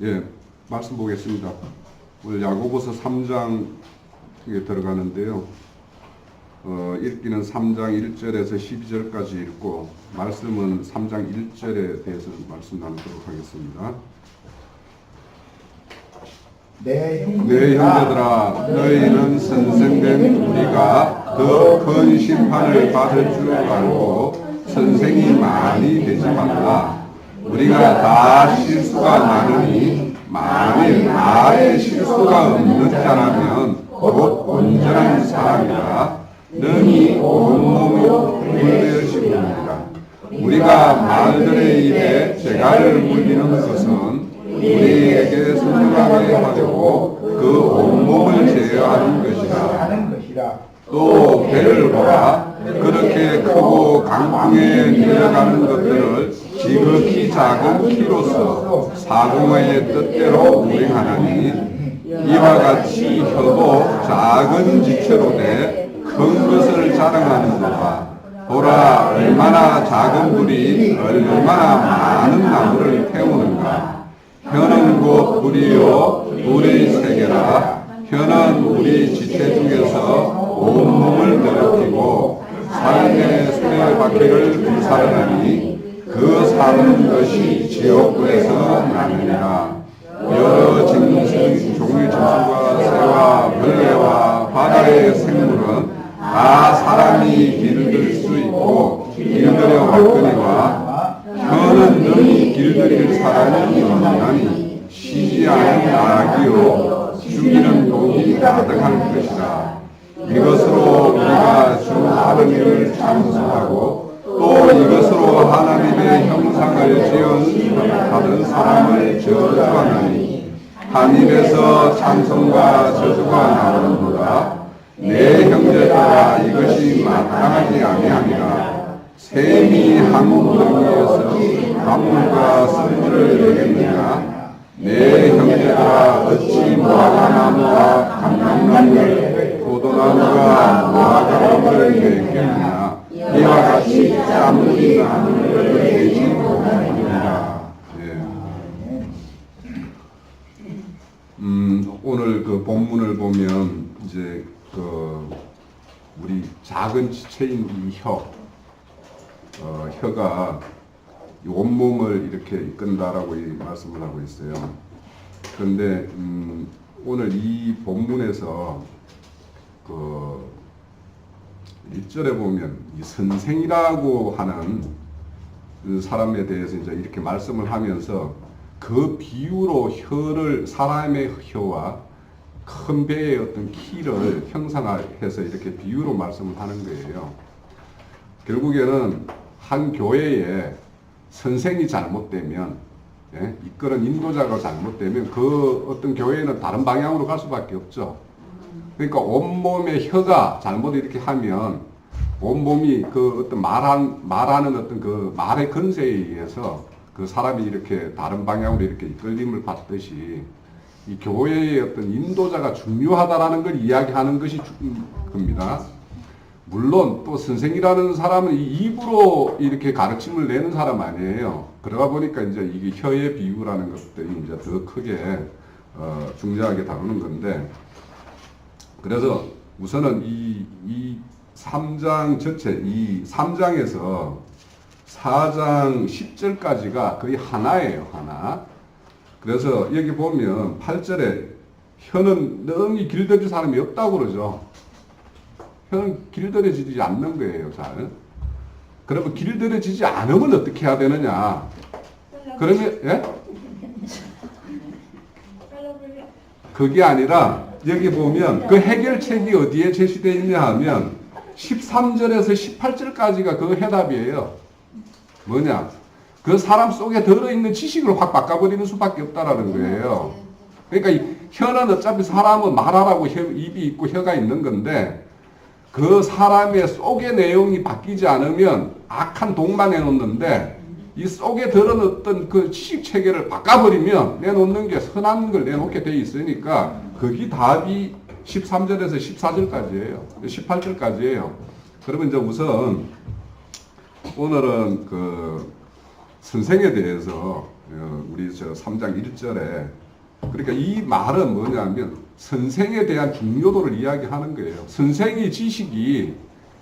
예, 말씀 보겠습니다. 오늘 야고보서 3장에 들어가는데요. 읽기는 3장 1절에서 12절까지 읽고 말씀은 3장 1절에 대해서 말씀 나누도록 하겠습니다. 내 형제들아, 너희는 선생된 우리가 더 큰 심판을 받을 줄 알고 선생이 많이 되지 말라. 우리가 다 실수가 많으니 만일 나의 실수가 없는 자라면 곧 온전한 사람이라 능히 온몸으로 물려주리라. 우리가 말들의 입에 재갈을 물리는 것은 우리에게 선명하게 하려고 그 온몸을 제어하는 것이라. 또 배를 보라. 그렇게 크고 강풍에 밀려가는 것들을 지극히 작은 키로서 사공의 뜻대로 운행하나니 이와 같이 혀도 작은 지체로 돼 큰 것을 자랑하는도다. 보라, 얼마나 작은 불이 얼마나 많은 나무를 태우는가. 혀는 곧 불이요 불의 세계라. 혀는 우리 지체 중에서 온몸을 더럽히고 삶의 수레바퀴를 불살하니 그 사는 것이 지옥불에서 나느니라. 여러 종류의 짐승과 새와 벌레와 바다의 생물은 다 사람이 길들 수 있고 길들여 왔거니와 혀는 능히 길들일 사람이 없나니 쉬지 않은 악이요 죽이는 독이 가득할 것이라. 이것으로 우리가 주 하나님을 찬송하고 또 이것으로 하나님의 형상을 지은 받은 사람을 저주하나니 한 입에서 찬송과 저주가 나오는도다. 내 형제들아, 이것이 마땅하지 아니하니라. 샘이 한 구덩이에서 가물과 쓴물을 내겠느냐. 내 형제들아, 어찌 무화과나무와 감람나무를 포도나무가 무화과나무를 내겠느냐. 이와 같이 짠물이 나무를 내지 못하느니라. 오늘 그 본문을 보면 이제 우리 작은 지체인 이 혀가 온몸을 이렇게 이끈다라고 말씀을 하고 있어요. 그런데 오늘 이 본문에서 1절에 보면 이 선생이라고 하는 그 사람에 대해서 이제 이렇게 말씀을 하면서 그 비유로 사람의 혀와 큰 배의 어떤 키를 형상화해서 이렇게 비유로 말씀을 하는 거예요. 결국에는 한 교회에 선생이 잘못되면, 이끄는 인도자가 잘못되면 그 어떤 교회는 다른 방향으로 갈 수밖에 없죠. 그러니까 온몸의 혀가 잘못 이렇게 하면 온몸이 그 어떤 말하는 어떤 그 말의 건세에 의해서 그 사람이 이렇게 다른 방향으로 이렇게 이끌림을 받듯이 이 교회의 어떤 인도자가 중요하다라는 걸 이야기하는 것이 겁니다. 물론 또 선생이라는 사람은 이 입으로 이렇게 가르침을 내는 사람 아니에요. 그러다 보니까 이제 이게 혀의 비유라는 것들이 이제 더 크게 중요하게 다루는 건데, 그래서 우선은 이 3장 전체, 이 3장에서 4장 10절까지가 거의 하나예요, 하나. 그래서 여기 보면 8절에 혀는 능히 길들일 사람이 없다고 그러죠. 혀는 길들여지지 않는 거예요, 잘. 그러면 길들여지지 않으면 어떻게 해야 되느냐? 그러면, 예? 그게 아니라 여기 보면 그 해결책이 어디에 제시되어 있냐 하면 13절에서 18절까지가 그 해답이에요. 뭐냐? 그 사람 속에 들어있는 지식을 확 바꿔버리는 수밖에 없다라는 거예요. 그러니까 이 혀는 어차피 사람은 말하라고 입이 있고 혀가 있는 건데, 그 사람의 속의 내용이 바뀌지 않으면 악한 독만 내놓는데, 이 속에 들어놓던 그 지식 체계를 바꿔버리면 내놓는 게 선한 걸 내놓게 돼 있으니까 거기 답이 13절에서 14절까지예요. 18절까지예요. 그러면 이제 우선 오늘은 그 선생에 대해서 우리 저 3장 1절에 그러니까 이 말은 뭐냐면 선생에 대한 중요도를 이야기하는 거예요. 선생의 지식이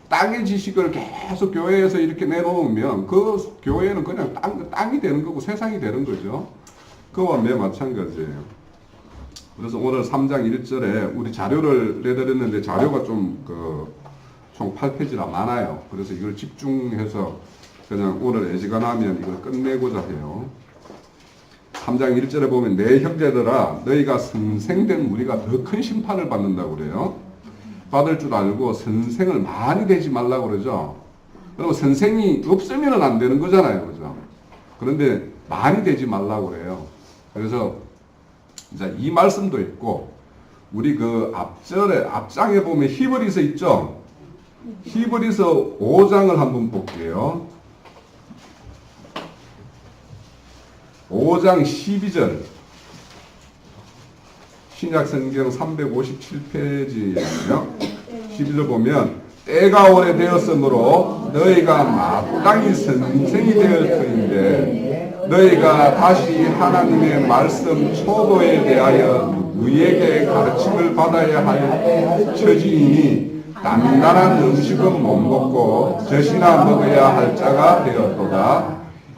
땅의 지식을 계속 교회에서 이렇게 내놓으면 그 교회는 그냥 땅이 되는 거고 세상이 되는 거죠. 그와 매 마찬가지예요. 그래서 오늘 3장 1절에 우리 자료를 내드렸는데 자료가 좀 총 8페이지나 많아요. 그래서 이걸 집중해서 그냥 오늘 애지간하면 이걸 끝내고자 해요. 3장 1절에 보면 내 형제들아 너희가 선생된 무리가 더 큰 심판을 받는다고 그래요. 받을 줄 알고 선생을 많이 되지 말라고 그러죠. 그러면 선생이 없으면 안 되는 거잖아요. 그죠? 그런데 많이 되지 말라고 그래요. 그래서 이제 이 말씀도 있고 우리 그 앞장에 보면 히브리서 있죠. 히브리서 5장을 한번 볼게요. 5장 12절 신약성경 357페이지예요. 12절 보면 때가 오래되었으므로 너희가 마땅히 선생이 되을 터인데 너희가 다시 하나님의 말씀 초도에 대하여 누구에게 가르침을 받아야 할 처지이니 단단한 음식은 못 먹고 젖이나 먹어야 할 자가 되었도다.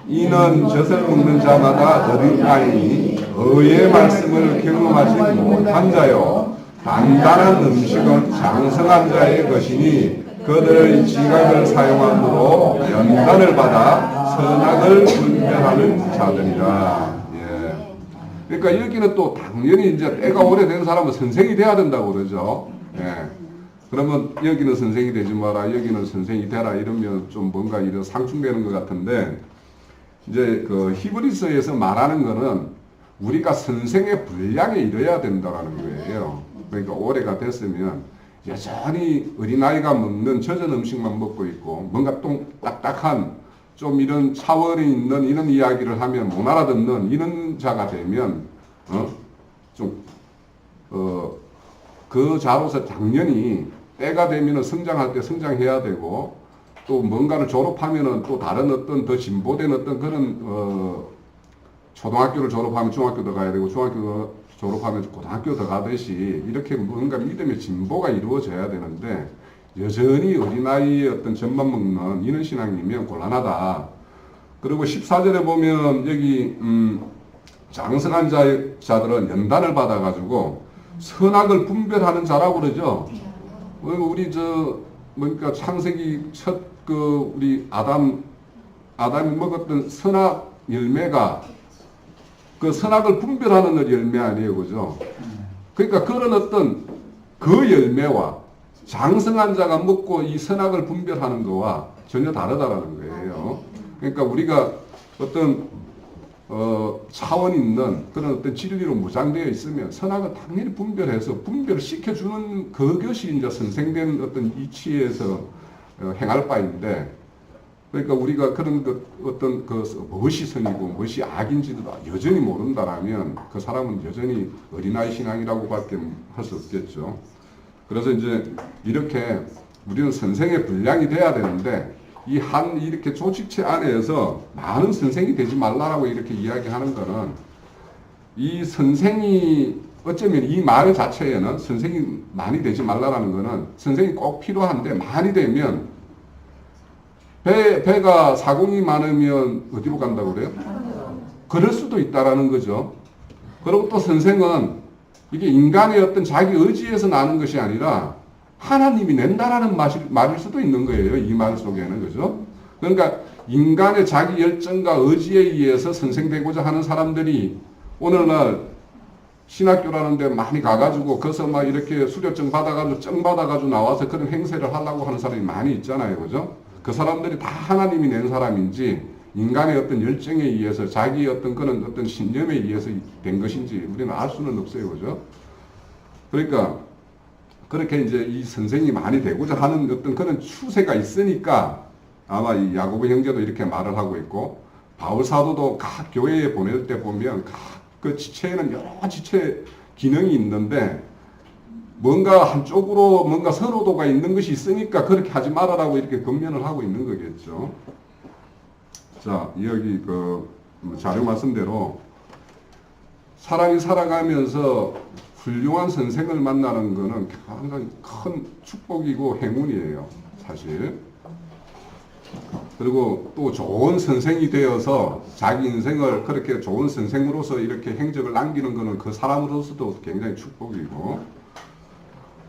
이는 젖을 먹는 자마다 어린아이니 의의 말씀을 경험하지 못한 자요 단단한 음식은 장성한 자의 것이니 그들의 지각을 사용함으로 연단을 받아 선악을 분별하는 자들이라. 예. 그러니까 여기는 또 당연히 이제 때가 오래된 사람은 선생이 돼야 된다고 그러죠. 예. 그러면 여기는 선생이 되지 마라, 여기는 선생이 되라 이러면 좀 뭔가 이런 상충되는 것 같은데 이제 그 히브리서에서 말하는 거는 우리가 선생의 분량에 이르러야 된다는 거예요. 그러니까 올해가 됐으면 여전히 어린아이가 먹는 젖은 음식만 먹고 있고 뭔가 좀 딱딱한 좀 이런 차원이 있는 이런 이야기를 하면 못 알아듣는 이런 자가 되면 그 자로서 당연히 때가 되면 성장할 때 성장해야 되고 또 뭔가를 졸업하면은 또 다른 어떤 더 진보된 어떤 그런 초등학교를 졸업하면 중학교도 가야 되고 중학교 졸업하면 고등학교 더 가듯이 이렇게 뭔가 믿음의 진보가 이루어져야 되는데 여전히 어린아이의 어떤 젖만 먹는 이런 신앙이면 곤란하다. 그리고 14절에 보면 여기 장성한 자들은 연단을 받아가지고 선악을 분별하는 자라고 그러죠. 우리 그러니까 창세기 첫 우리 아담이 먹었던 선악 열매가 그 선악을 분별하는 열매 아니에요, 그죠? 그러니까 그런 어떤 그 열매와 장성한 자가 먹고 이 선악을 분별하는 거와 전혀 다르다라는 거예요. 그러니까 우리가 어떤 차원 있는 그런 어떤 진리로 무장되어 있으면 선악을 당연히 분별을 시켜주는 그것이 이제 선생된 어떤 이치에서 행할 바인데, 그러니까 우리가 그런 어떤 무엇이 선이고 무엇이 악인지도 여전히 모른다라면 그 사람은 여전히 어린아이 신앙이라고 밖에 할 수 없겠죠. 그래서 이제 이렇게 우리는 선생의 분량이 돼야 되는데 이렇게 조직체 안에서 많은 선생이 되지 말라라고 이렇게 이야기하는 거는 이 선생이 어쩌면 이 말 자체에는 선생이 많이 되지 말라라는 거는 선생이 꼭 필요한데 많이 되면 배가 사공이 많으면 어디로 간다고 그래요? 그럴 수도 있다라는 거죠. 그리고 또 선생은 이게 인간의 어떤 자기 의지에서 나는 것이 아니라 하나님이 낸다라는 말일 수도 있는 거예요. 이 말 속에는. 그죠? 그러니까 인간의 자기 열정과 의지에 의해서 선생되고자 하는 사람들이 오늘날 신학교라는 데 많이 가가지고 거기서 막 이렇게 수료증 받아가지고 증 받아가지고 나와서 그런 행세를 하려고 하는 사람이 많이 있잖아요. 그죠? 그 사람들이 다 하나님이 낸 사람인지 인간의 어떤 열정에 의해서 자기 어떤 그런 어떤 신념에 의해서 된 것인지 우리는 알 수는 없어요. 그죠? 그러니까 그렇게 이제 이 선생이 많이 되고자 하는 어떤 그런 추세가 있으니까 아마 이 야고보 형제도 이렇게 말을 하고 있고 바울 사도도 각 교회에 보낼 때 보면 각 그 지체에는 여러 지체 기능이 있는데 뭔가 한쪽으로 뭔가 선호도가 있는 것이 있으니까 그렇게 하지 말아라고 이렇게 권면을 하고 있는 거겠죠. 자, 여기 자료 말씀대로 사람이 살아가면서 훌륭한 선생을 만나는 것은 굉장히 큰 축복이고 행운이에요, 사실. 그리고 또 좋은 선생이 되어서 자기 인생을 그렇게 좋은 선생으로서 이렇게 행적을 남기는 것은 그 사람으로서도 굉장히 축복이고,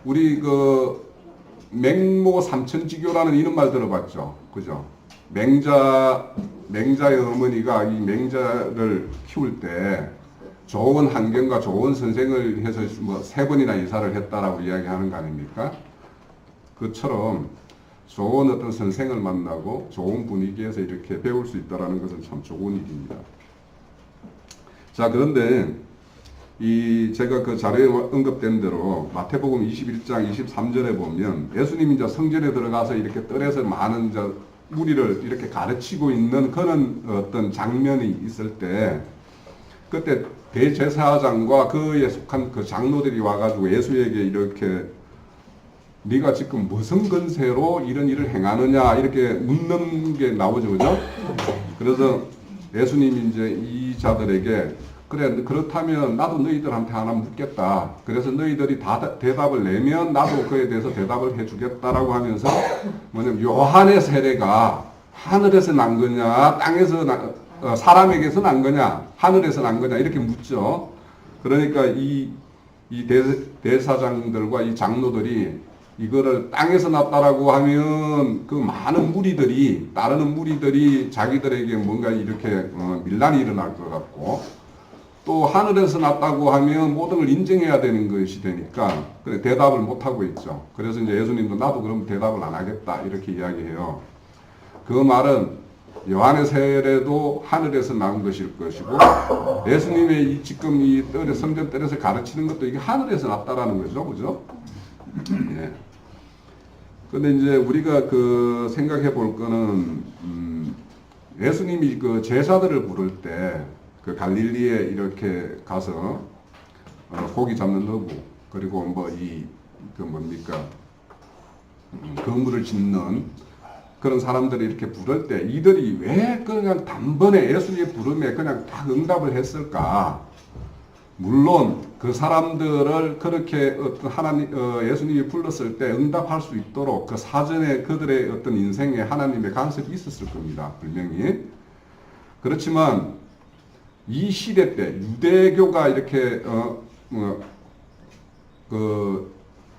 우리 그 맹모 삼천지교라는 이런 말 들어봤죠, 그죠? 맹자의 어머니가 이 맹자를 키울 때 좋은 환경과 좋은 선생을 해서 뭐 3번이나 이사를 했다라고 이야기하는 거 아닙니까? 그처럼 좋은 어떤 선생을 만나고 좋은 분위기에서 이렇게 배울 수 있다는 것은 참 좋은 일입니다. 자, 그런데 제가 그 자료에 언급된 대로 마태복음 21장 23절에 보면 예수님이 이제 성전에 들어가서 이렇게 뜰에서 많은 무리를 이렇게 가르치고 있는 그런 어떤 장면이 있을 때, 그때 대제사장과 그에 속한 그 장로들이 와가지고 예수에게 이렇게 네가 지금 무슨 건세로 이런 일을 행하느냐 이렇게 묻는 게 나오죠, 그죠? 그래서 예수님이 이제 이 자들에게 그래, 그렇다면 나도 너희들한테 하나 묻겠다. 그래서 너희들이 다 대답을 내면 나도 그에 대해서 대답을 해주겠다라고 하면서 뭐냐면 요한의 세례가 하늘에서 난 거냐, 땅에서 사람에게서 난 거냐, 하늘에서 난 거냐 이렇게 묻죠. 그러니까 이 대사장들과 이 장로들이 이거를 땅에서 났다라고 하면 그 많은 무리들이, 따르는 무리들이 자기들에게 뭔가 이렇게 밀란이 일어날 것 같고, 또 하늘에서 났다고 하면 모든 걸 인정해야 되는 것이 되니까 그래 대답을 못 하고 있죠. 그래서 이제 예수님도 나도 그럼 대답을 안 하겠다 이렇게 이야기해요. 그 말은 요한의 세례도 하늘에서 나온 것일 것이고, 예수님의 지금 이 성전 뜰에서 가르치는 것도 이게 하늘에서 났다라는 거죠, 그죠? 예. 근데 이제 우리가 그 생각해 볼 거는, 예수님이 그 제사들을 부를 때, 그 갈릴리에 이렇게 가서, 고기 잡는 어부, 그리고 뭐 그 뭡니까, 건물을 짓는 그런 사람들이 이렇게 부를 때, 이들이 왜 그냥 단번에 예수님의 부름에 그냥 딱 응답을 했을까? 물론 그 사람들을 그렇게 어떤 예수님이 불렀을 때 응답할 수 있도록 그 사전에 그들의 어떤 인생에 하나님의 간섭이 있었을 겁니다, 분명히. 그렇지만 이 시대 때 유대교가 이렇게 그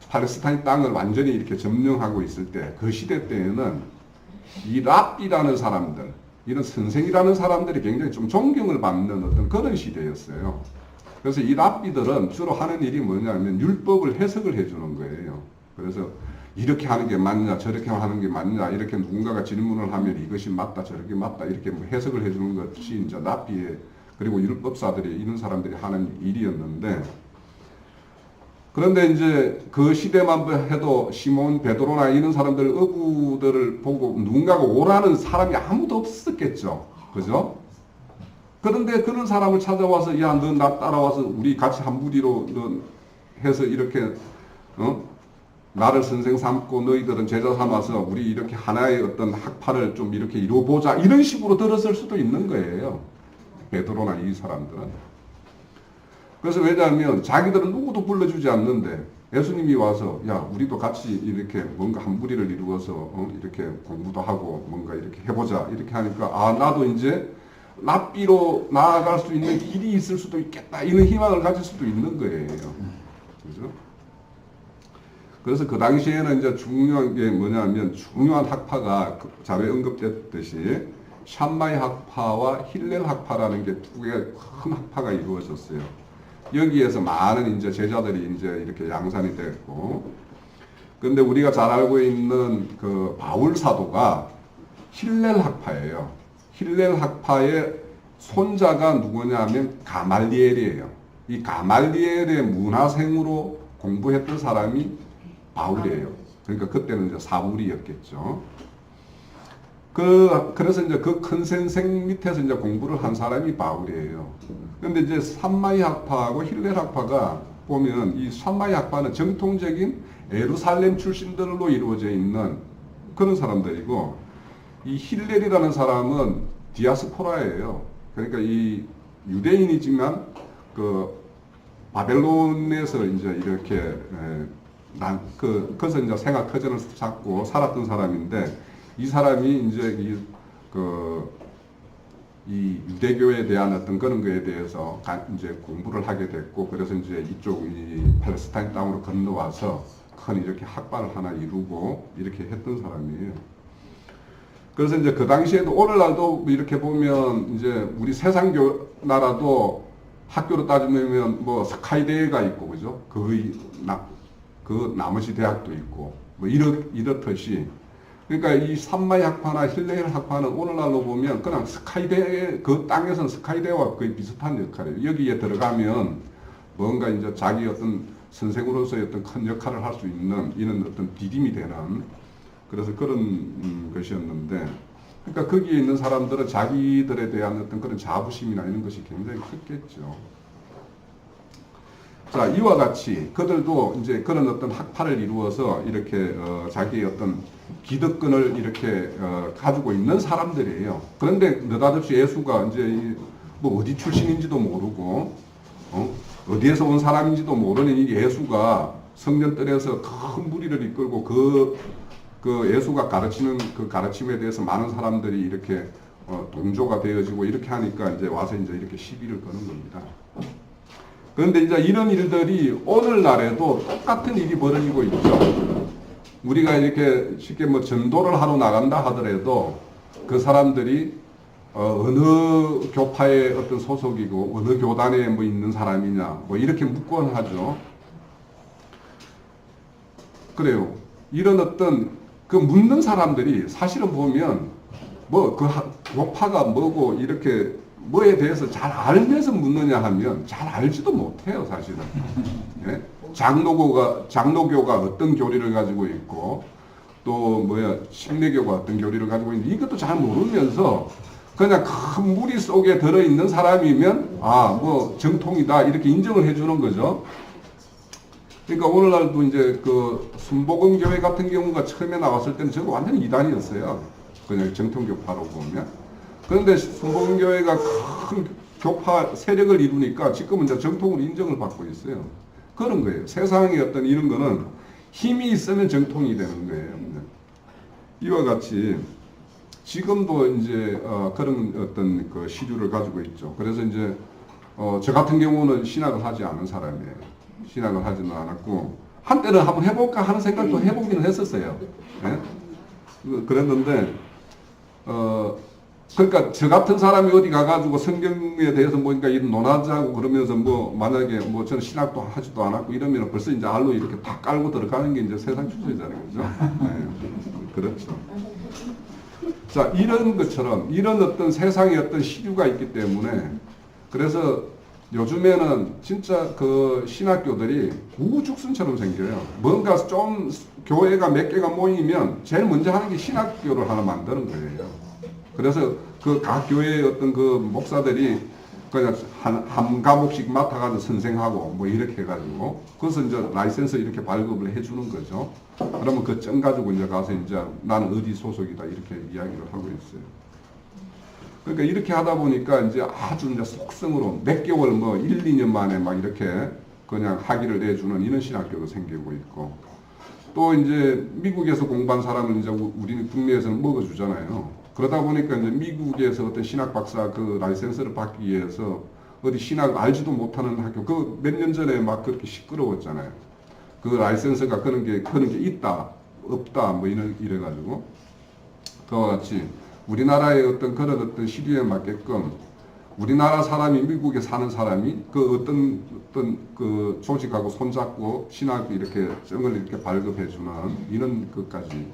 팔레스타인 땅을 완전히 이렇게 점령하고 있을 때, 그 시대 때에는 이 랍비라는 사람들, 이런 선생이라는 사람들이 굉장히 좀 존경을 받는 어떤 그런 시대였어요. 그래서 이 랍비들은 주로 하는 일이 뭐냐면 율법을 해석을 해주는 거예요. 그래서 이렇게 하는 게 맞냐, 저렇게 하는 게 맞냐, 이렇게 누군가가 질문을 하면 이것이 맞다, 저렇게 맞다, 이렇게 뭐 해석을 해주는 것이 이제 랍비의, 그리고 율법사들이, 이런 사람들이 하는 일이었는데, 그런데 이제 그 시대만 해도 시몬, 베드로나 이런 사람들, 어부들을 보고 누군가가 오라는 사람이 아무도 없었겠죠. 그죠? 그런데 그런 사람을 찾아와서, 야, 너 나 따라와서 우리 같이 한 무리로 해서 이렇게, 나를 선생 삼고 너희들은 제자 삼아서 우리 이렇게 하나의 어떤 학파를 좀 이렇게 이루어보자, 이런 식으로 들었을 수도 있는 거예요, 베드로나 이 사람들은. 그래서 왜냐하면 자기들은 누구도 불러주지 않는데 예수님이 와서, 야, 우리도 같이 이렇게 뭔가 한 무리를 이루어서 이렇게 공부도 하고 뭔가 이렇게 해보자, 이렇게 하니까, 아, 나도 이제 랍비로 나아갈 수 있는 길이 있을 수도 있겠다, 이런 희망을 가질 수도 있는 거예요. 그죠? 그래서 그 당시에는 이제 중요한 게 뭐냐면, 중요한 학파가 자료에 언급됐듯이 샴마이 학파와 힐렐 학파라는 게 두 개의 큰 학파가 이루어졌어요. 여기에서 많은 이제 제자들이 이제 이렇게 양산이 됐고, 근데 우리가 잘 알고 있는 그 바울 사도가 힐렐 학파예요. 힐렐 학파의 손자가 누구냐면 가말리엘이에요. 이 가말리엘의 문화생으로 공부했던 사람이 바울이에요. 그러니까 그때는 이제 사울이었겠죠. 그래서 이제 그 큰 선생 밑에서 이제 공부를 한 사람이 바울이에요. 근데 이제 산마이 학파하고 힐렐 학파가 보면, 이 산마이 학파는 정통적인 예루살렘 출신들로 이루어져 있는 그런 사람들이고, 이 힐렐이라는 사람은 디아스포라예요. 그러니까 이 유대인이지만 그 바벨론에서 이제 이렇게 그래서 이제 생활 터전을 잡고 살았던 사람인데 이 사람이 이제 이 유대교에 대한 어떤 그런 거에 대해서 이제 공부를 하게 됐고 그래서 이제 이쪽 이 팔레스타인 땅으로 건너와서 큰 이렇게 학파를 하나 이루고 이렇게 했던 사람이에요. 그래서 이제 그 당시에도 오늘날도 이렇게 보면 이제 우리 세상교 나라도 학교로 따지면 뭐 스카이대가 있고 그죠? 그 나머지 대학도 있고 뭐 이렇듯이 그러니까 이 산마이 학파나 힐레일 학파는 오늘날로 보면 그냥 스카이대 그 땅에서는 스카이대와 거의 비슷한 역할이에요. 여기에 들어가면 뭔가 이제 자기 어떤 선생으로서의 어떤 큰 역할을 할 수 있는 이런 어떤 디딤이 되는 그래서 그런 것이었는데 그러니까 거기에 있는 사람들은 자기들에 대한 어떤 그런 자부심이나 이런 것이 굉장히 컸겠죠. 자, 이와 같이 그들도 이제 그런 어떤 학파를 이루어서 이렇게 자기의 어떤 기득권을 이렇게 가지고 있는 사람들이에요. 그런데 느닷없이 예수가 이제 뭐 어디 출신인지도 모르고 어디에서 온 사람인지도 모르는 이 예수가 성전뜰에서 큰 무리를 이끌고 그 예수가 가르치는 그 가르침에 대해서 많은 사람들이 이렇게 동조가 되어지고 이렇게 하니까 이제 와서 이제 이렇게 시비를 거는 겁니다. 그런데 이제 이런 일들이 오늘날에도 똑같은 일이 벌어지고 있죠. 우리가 이렇게 쉽게 뭐 전도를 하러 나간다 하더라도 그 사람들이 어느 교파의 어떤 소속이고 어느 교단에 뭐 있는 사람이냐 뭐 이렇게 묻곤 하죠. 그래요. 이런 어떤 그 묻는 사람들이 사실은 보면 뭐 그 교파가 뭐고 이렇게 뭐에 대해서 잘 알면서 묻느냐 하면 잘 알지도 못해요, 사실은. 예? 장로교가 어떤 교리를 가지고 있고 또 심리교가 어떤 교리를 가지고 있는데 이것도 잘 모르면서 그냥 큰 무리 속에 들어있는 사람이면 뭐 정통이다 이렇게 인정을 해주는 거죠. 그러니까 오늘날도 이제 그 순복음교회 같은 경우가 처음에 나왔을 때는 저거 완전히 이단이었어요. 그냥 정통교파로 보면. 그런데 순복음교회가 큰 교파 세력을 이루니까 지금은 이제 정통으로 인정을 받고 있어요. 그런 거예요. 세상의 어떤 이런 거는 힘이 있으면 정통이 되는 거예요. 이와 같이 지금도 이제 그런 어떤 그 시류를 가지고 있죠. 그래서 이제 저 같은 경우는 신학을 하지 않은 사람이에요. 신학을 하지는 않았고 한때는 한번 해볼까 하는 생각도 해보기는 했었어요. 네? 그랬는데 그러니까 저 같은 사람이 어디 가가지고 성경에 대해서 뭐니까 논하자고 그러면서 뭐 만약에 뭐 저는 신학도 하지도 않았고 이러면 벌써 이제 알로 이렇게 다 깔고 들어가는 게 이제 세상 추세잖아요, 그죠? 네. 그렇죠. 자, 이런 것처럼 이런 어떤 세상의 어떤 시류가 있기 때문에 그래서 요즘에는 진짜 그 신학교들이 우후죽순처럼 생겨요. 뭔가 좀 교회가 몇 개가 모이면 제일 먼저 하는 게 신학교를 하나 만드는 거예요. 그래서 그 각 교회의 어떤 그 목사들이 그냥 한 과목씩 맡아가지고 선생하고 뭐 이렇게 해가지고 그래서 이제 라이센스 이렇게 발급을 해주는 거죠. 그러면 그 점 가지고 이제 가서 이제 나는 어디 소속이다 이렇게 이야기를 하고 있어요. 그러니까 이렇게 하다 보니까 이제 아주 이제 속성으로 몇 개월 뭐 1, 2년 만에 막 이렇게 그냥 학위를 내주는 이런 신학교도 생기고 있고 또 이제 미국에서 공부한 사람은 이제 우리는 국내에서는 먹어주잖아요. 그러다 보니까 이제 미국에서 어떤 신학 박사 그 라이센스를 받기 위해서 어디 신학 알지도 못하는 학교 그 몇 년 전에 막 그렇게 시끄러웠잖아요. 그 라이센스가 그런 게 있다 없다 뭐 이래가지고 그와 같이 우리나라의 어떤 그런 어떤 시류에 맞게끔 우리나라 사람이 미국에 사는 사람이 그 어떤 그 조직하고 손잡고 신학 이렇게 정을 이렇게 발급해주는 이런 것까지.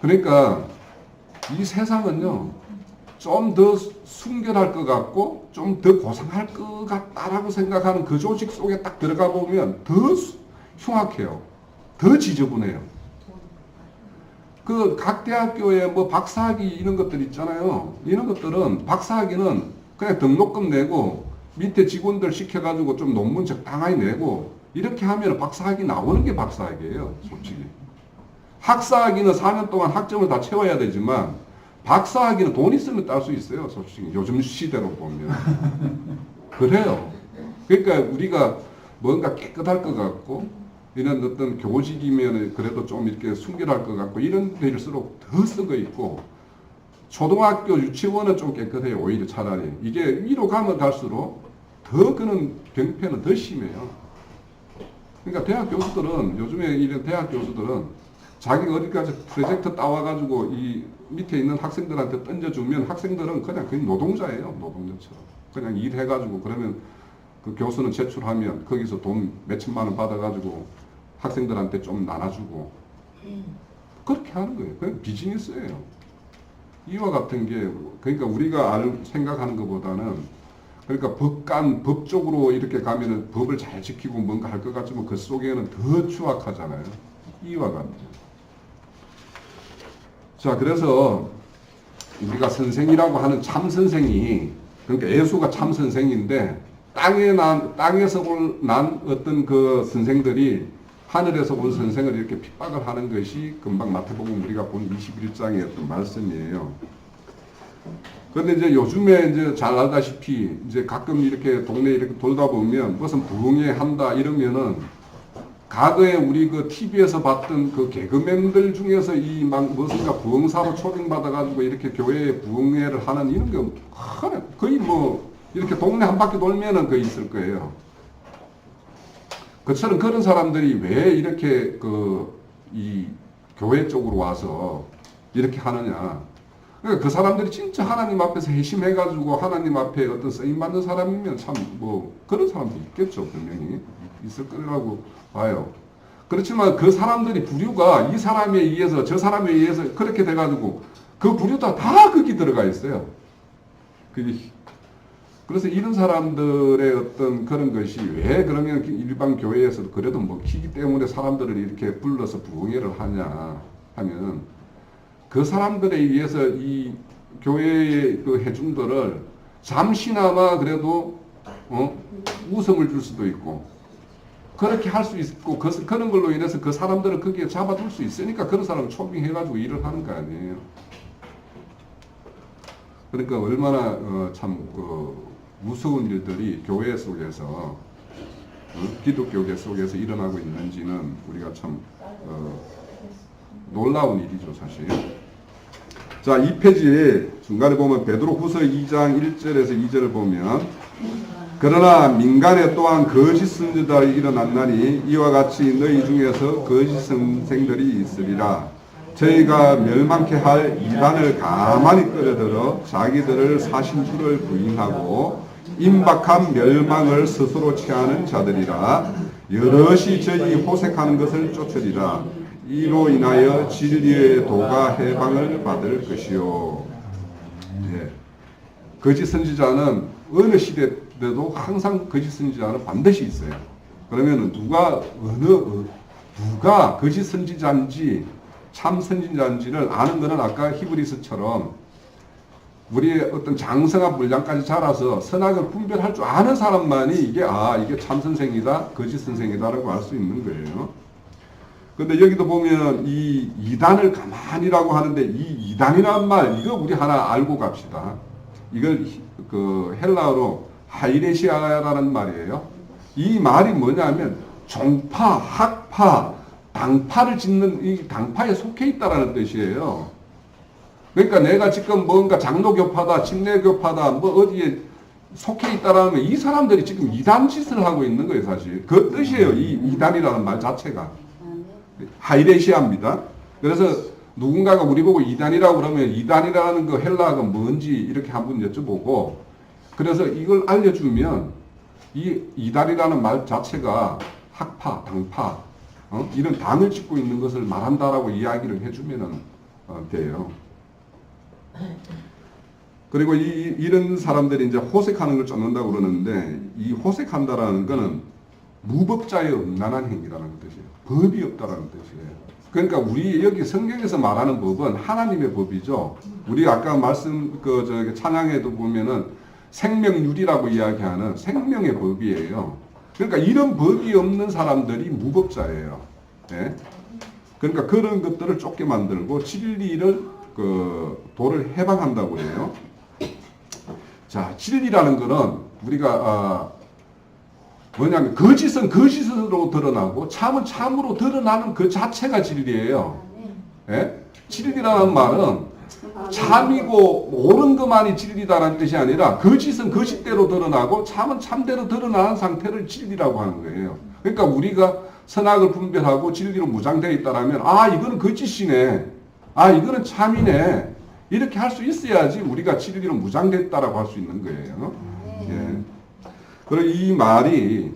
그러니까 이 세상은요 좀 더 순결할 것 같고 좀 더 고상할 것 같다라고 생각하는 그 조직 속에 딱 들어가 보면 더 흉악해요. 더 지저분해요. 그 각 대학교에 뭐 박사학위 이런 것들 있잖아요. 이런 것들은 박사학위는 그냥 등록금 내고 밑에 직원들 시켜가지고 좀 논문 적당하게 내고 이렇게 하면 박사학위 나오는 게 박사학위예요. 솔직히. 학사학위는 4년 동안 학점을 다 채워야 되지만 박사학위는 돈 있으면 딸 수 있어요. 솔직히 요즘 시대로 보면 그래요. 그러니까 우리가 뭔가 깨끗할 것 같고 이런 어떤 교직이면 그래도 좀 이렇게 순결할 것 같고 이런 데일수록 더 썩어 있고 초등학교 유치원은 좀 깨끗해요. 오히려 차라리 이게 위로 가면 갈수록 더 그런 병폐는 더 심해요. 그러니까 대학 교수들은 요즘에 이런 대학 교수들은 자기가 어디까지 프로젝트 따와가지고 이 밑에 있는 학생들한테 던져주면 학생들은 그냥 거의 노동자예요. 노동자처럼. 그냥 일해가지고 그러면 그 교수는 제출하면 거기서 돈 몇천만 원 받아가지고 학생들한테 좀 나눠주고 그렇게 하는 거예요. 그냥 비즈니스예요. 이와 같은 게 그러니까 우리가 생각하는 것보다는 그러니까 법적으로 이렇게 가면은 법을 잘 지키고 뭔가 할 것 같지만 그 속에는 더 추악하잖아요. 이와 같아요. 자, 그래서 우리가 선생이라고 하는 참 선생이 그러니까 예수가 참 선생인데 땅에서 난 어떤 그 선생들이 하늘에서 온 선생을 이렇게 핍박을 하는 것이 금방 마태복음 우리가 본 21장의 어떤 말씀이에요. 그런데 이제 요즘에 이제 잘 알다시피 이제 가끔 이렇게 동네 이렇게 돌다 보면 무슨 부흥회 한다 이러면은 과거에 우리 그 TV에서 봤던 그 개그맨들 중에서 이 막 무슨가 부흥사로 초빙받아가지고 이렇게 교회에 부흥회를 하는 이런 게 거의 뭐 이렇게 동네 한 바퀴 돌면은 거의 있을 거예요. 그처럼 그런 사람들이 왜 이렇게 이 교회 쪽으로 와서 이렇게 하느냐. 그러니까 그 사람들이 진짜 하나님 앞에서 회심해가지고 하나님 앞에 어떤 쓰임받는 사람이면 참 뭐 그런 사람도 있겠죠. 분명히 있을 거라고 봐요. 그렇지만 그 사람들이 부류가 이 사람에 의해서 저 사람에 의해서 그렇게 돼가지고 그 부류가 다 거기 들어가 있어요. 그래서 이런 사람들의 어떤 그런 것이 왜 그러면 일반 교회에서 그래도 먹히기 때문에 사람들을 이렇게 불러서 부흥회를 하냐 하면 그 사람들에 의해서 이 교회의 그 회중들을 잠시나마 그래도 웃음을 줄 수도 있고 그렇게 할 수 있고 그런 걸로 인해서 그 사람들을 거기에 잡아둘 수 있으니까 그런 사람을 초빙해가지고 일을 하는 거 아니에요. 그러니까 얼마나 참 무서운 일들이 교회 속에서 기독교계 속에서 일어나고 있는지는 우리가 참 놀라운 일이죠, 사실. 자, 2페이지 중간에 보면 베드로후서 2장 1절에서 2절을 보면 그러나 민간에 또한 거짓 선지자들이 일어났나니 이와 같이 너희 중에서 거짓 선생들이 있으리라. 저희가 멸망케 할 이단을 가만히 끌어들여 자기들을 사신 줄을 부인하고 임박한 멸망을 스스로 취하는 자들이라. 여럿이 저희 호색하는 것을 쫓으리라. 이로 인하여 진리의 도가 해방을 받을 것이요. 예. 거짓 선지자는 어느 시대에도 항상 거짓 선지자는 반드시 있어요. 그러면 누가 거짓 선지자인지 참 선지자인지를 아는 것은 아까 히브리서처럼 우리의 어떤 장성한 분량까지 자라서 선악을 분별할 줄 아는 사람만이 이게 참 선생이다, 거짓 선생이다라고 알 수 있는 거예요. 근데 여기도 보면 이 이단을 가만히라고 하는데 이 이단이란 말 이거 우리 하나 알고 갑시다. 이걸 그 헬라어로 하이레시아라는 말이에요. 이 말이 뭐냐면 종파, 학파, 당파를 짓는 이 당파에 속해 있다라는 뜻이에요. 그러니까 내가 지금 뭔가 장로교파다, 침례교파다, 뭐 어디에 속해 있다라면 이 사람들이 지금 이단 짓을 하고 있는 거예요, 사실. 그 뜻이에요, 이 이단이라는 말 자체가. 하이레시아입니다. 그래서 누군가가 우리 보고 이단이라고 그러면 이단이라는 그 헬라어가 뭔지 이렇게 한번 여쭤보고 그래서 이걸 알려주면 이 이단이라는 말 자체가 학파, 당파, 이런 당을 짓고 있는 것을 말한다라고 이야기를 해주면 돼요. 그리고 이런 사람들이 이제 호색하는 걸 쫓는다고 그러는데 이 호색한다라는 거는 무법자의 음란한 행위라는 뜻이에요. 법이 없다라는 뜻이에요. 그러니까 우리 여기 성경에서 말하는 법은 하나님의 법이죠. 우리 아까 찬양에도 보면은 생명률이라고 이야기하는 생명의 법이에요. 그러니까 이런 법이 없는 사람들이 무법자예요. 네? 그러니까 그런 것들을 쫓게 만들고 진리를 도를 해방한다고 해요. 자, 진리라는 거는 우리가 뭐냐면 거짓은 거짓으로 드러나고 참은 참으로 드러나는 그 자체가 진리예요. 예? 진리라는 말은 참이고 옳은 것만이 진리다라는 뜻이 아니라 거짓은 거짓대로 드러나고 참은 참대로 드러나는 상태를 진리라고 하는 거예요. 그러니까 우리가 선악을 분별하고 진리로 무장되어 있다라면 아 이거는 거짓이네, 아 이거는 참이네, 이렇게 할 수 있어야지 우리가 진리로 무장됐다라고 할 수 있는 거예요. 예. 그리고 이 말이